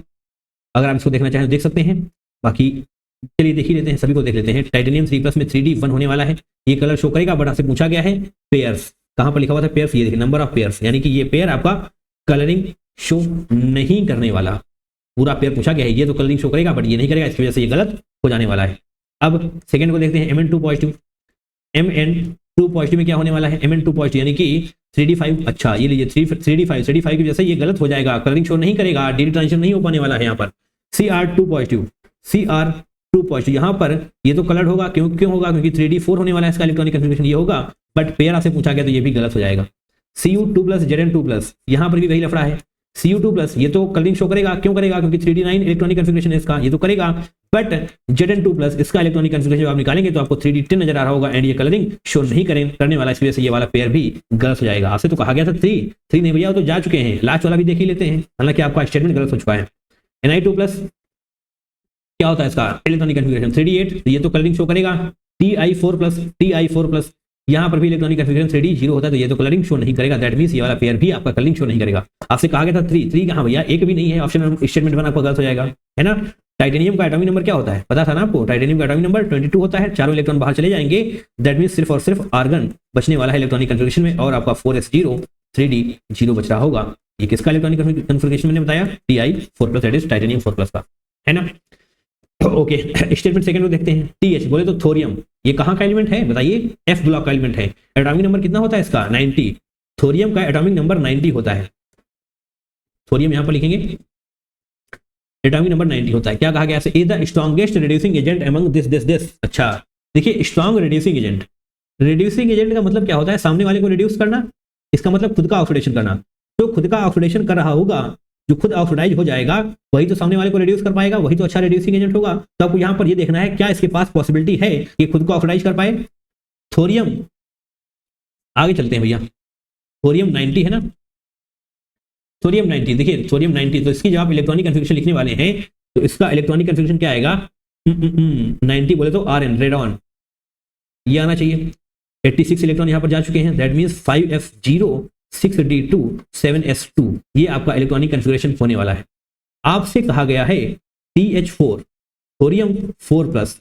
अगर आप इसको देखना चाहें तो देख सकते हैं, बाकी चलिए देख ही लेते हैं, सभी को देख लेते हैं। टाइटेनियम 3+ में 3D 1 होने वाला है, ये कलर शो करेगा, बट आपसे पूछा गया है पेयर्स, कहाँ पर लिखा हुआ था पेयर्स, ये देखिए नंबर ऑफ पेयर्स, यानी कि ये पेयर आपका कलरिंग शो नहीं करने वाला। पूरा पेयर पूछा गया है, ये तो कलरिंग शो करेगा बट ये नहीं करेगा, इसकी वजह से ये गलत हो जाने वाला है। अब सेकंड को देखते हैं, Mn2 पॉजिटिव। Mn2 पॉजिटिव में क्या होने वाला है, Mn2 पॉजिटिव यानी कि 3D5, अच्छा ये लीजिए 3D5 की वजह से ये गलत हो जाएगा, कलरिंग शो नहीं करेगा, डी ट्रांजिशन नहीं हो पाने वाला है यहाँ पर। Cr2 पॉजिटिव, Cr2 पॉजिटिव यहाँ पर ये तो कलर्ड होगा, क्यों होगा, क्योंकि 3D4 होने वाला है, इसका इलेक्ट्रॉनिक कन्फिगरेशन ये होगा, बट पेयर आपसे पूछा गया तो ये भी गलत हो जाएगा। Cu2+ Zn2+, यहाँ पर भी वही लफड़ा है। Cu2+ ये तो कलरिंग शो करेगा, क्यों करेगा, क्योंकि 3D9 इलेक्ट्रॉनिक कन्फिगरेशन है इसका, ये तो करेगा, बट Zn2+ इसका इलेक्ट्रॉनिक कन्फिगरेशन जब आप निकालेंगे तो आपको 3D10 नजर आ रहा होगा एंड ये कलरिंग शो नहीं करने वाला, इसकी वजह से ये वाला पेयर भी गलत हो जाएगा। आपसे तो कहा गया था 3 नहीं भैया, तो जा चुके हैं, लास्ट वाला भी देख ही लेते हैं, हालांकि आपका स्टेटमेंट गलत हो चुका है। Ni2+ क्या होता है इसका इलेक्ट्रॉनिक कन्फिगरेशन 3D8, ये तो कलरिंग शो करेगा। Ti4+, यहाँ पर भी इलेक्ट्रॉनिक कन्फिगरेशन 3D 0 होता है, तो ये तो कलरिंग शो नहीं करेगा, दैट मींस ये वाला पेयर भी आपका कलरिंग शो नहीं करेगा। आपसे कहा गया था 3 कहाँ भैया, एक भी नहीं है, ऑप्शन स्टेटमेंट 1 आपका गलत हो जाएगा, है ना। टाइटेनियम का एटॉमिक नंबर क्या होता है, पता था ना आपको, टाइटेनियम का एटॉमिक नंबर 22 होता है, चारों इलेक्ट्रॉन बाहर चले जाएंगे, दैट मींस सिर्फ और सिर्फ आर्गन बचने वाला है इलेक्ट्रॉनिक कन्फिगरेशन में, और आपका 4s0 3D 0 बच रहा होगा। ये किसका इलेक्ट्रॉनिक कन्फिगरेशन मैंने बताया, Ti4+, दैट इज टाइटेनियम 4+ का, है ना। ओके स्टेटमेंट सेकंड को देखते हैं। TH बोले तो थोरियम, ये कहाँ का एलिमेंट है बताइए, F ब्लॉक का एलिमेंट है। एटॉमिक नंबर कितना होता है इसका 90, थोरियम का एटॉमिक नंबर 90 होता है। थोरियम यहां पर लिखेंगे, एटॉमिक नंबर 90 होता है। क्या कहा गया, is the strongest reducing agent among this. अच्छा देखिए, strong reducing agent, reducing agent का मतलब क्या होता है, सामने वाले को रिड्यूस करना, इसका मतलब खुद का ऑक्सीडेशन करना। जो खुद का ऑक्सीडेशन कर रहा होगा, जो खुद ऑक्सीडाइज हो जाएगा, वही तो सामने वाले को रिड्यूस कर पाएगा, वही तो अच्छा रिड्यूसिंग एजेंट होगा। तो आपको यहाँ पर ये देखना है क्या इसके पास पॉसिबिलिटी है कि खुद को ऑक्सीडाइज कर पाए। थोरियम, आगे चलते हैं भैया, थोरियम 90 है ना, थोरियम 90, देखिए थोरियम 90, तो इसकी जब आप इलेक्ट्रॉनिक कन्फिगरेशन लिखने वाले हैं तो इसका इलेक्ट्रॉनिक कन्फिगरेशन क्या आएगा, 90 बोले तो Rn, रेडॉन, ये आना चाहिए। 86 इलेक्ट्रॉन यहाँ पर जा चुके हैं, that means 5f0 6d2 7s2, ये आपका इलेक्ट्रॉनिक कन्फिगरेशन होने वाला है। आपसे कहा गया है TH4 थोरियम 4+,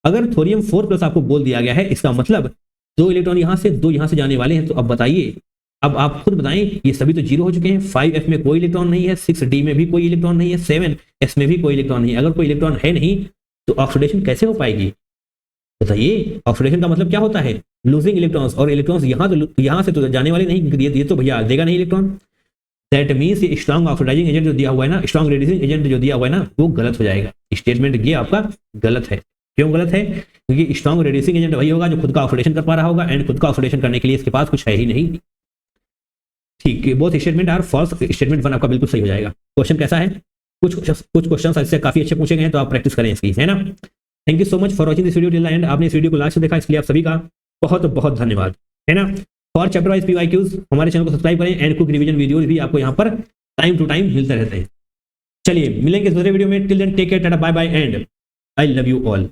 अगर थोरियम 4+ आपको बोल दिया गया है, इसका मतलब 2 इलेक्ट्रॉन यहां से 2 यहां से जाने वाले हैं। तो अब बताइए, अब आप खुद बताएं, ये सभी तो 0 हो चुके हैं, 5f में कोई इलेक्ट्रॉन नहीं है, 6d में भी कोई इलेक्ट्रॉन नहीं है, 7s में भी कोई इलेक्ट्रॉन नहीं है। अगर कोई इलेक्ट्रॉन है नहीं तो ऑक्सीडेशन कैसे हो पाएगी बताइए। ऑक्सीडेशन का मतलब क्या होता है, लूजिंग इलेक्ट्रॉन्स, और इलेक्ट्रॉन्स यहां से तो जाने वाले नहीं, ये तो भैया देगा नहीं इलेक्ट्रॉन। दैट मींस ये स्ट्रॉन्ग ऑक्सीडाइजिंग एजेंट जो दिया हुआ है ना, स्ट्रॉन्ग रिड्यूसिंग एजेंट जो दिया हुआ है ना, वो गलत हो जाएगा। स्टेटमेंट ये आपका गलत है। क्यों गलत है, क्योंकि स्ट्रॉन्ग रिड्यूसिंग एजेंट वही होगा जो खुद का ऑक्सीडेशन कर पा रहा होगा, एंड खुद का ऑक्सीडेशन करने के लिए इसके पास कुछ है ही नहीं। ठीक है, both statement are false, statement 1 आपका बिल्कुल सही हो जाएगा। क्वेश्चन कैसा है, कुछ क्वेश्चन इससे काफी अच्छे पूछे गए हैं, तो आप प्रैक्टिस करें इसकी, है ना। Thank you so much for watching this video till the end. आपने इस वीडियो को लास्ट तक देखा, इसलिए आप सभी का बहुत बहुत धन्यवाद, है ना। फॉर चैप्टर वाइज PYQs हमारे चैनल को सब्सक्राइब करें, एंड क्विक रिवीजन वीडियोज भी आपको यहाँ पर टाइम टू टाइम मिलते रहते हैं। चलिए मिलेंगे दूसरे वीडियो में, till then take care, tata bye bye, and I love you all.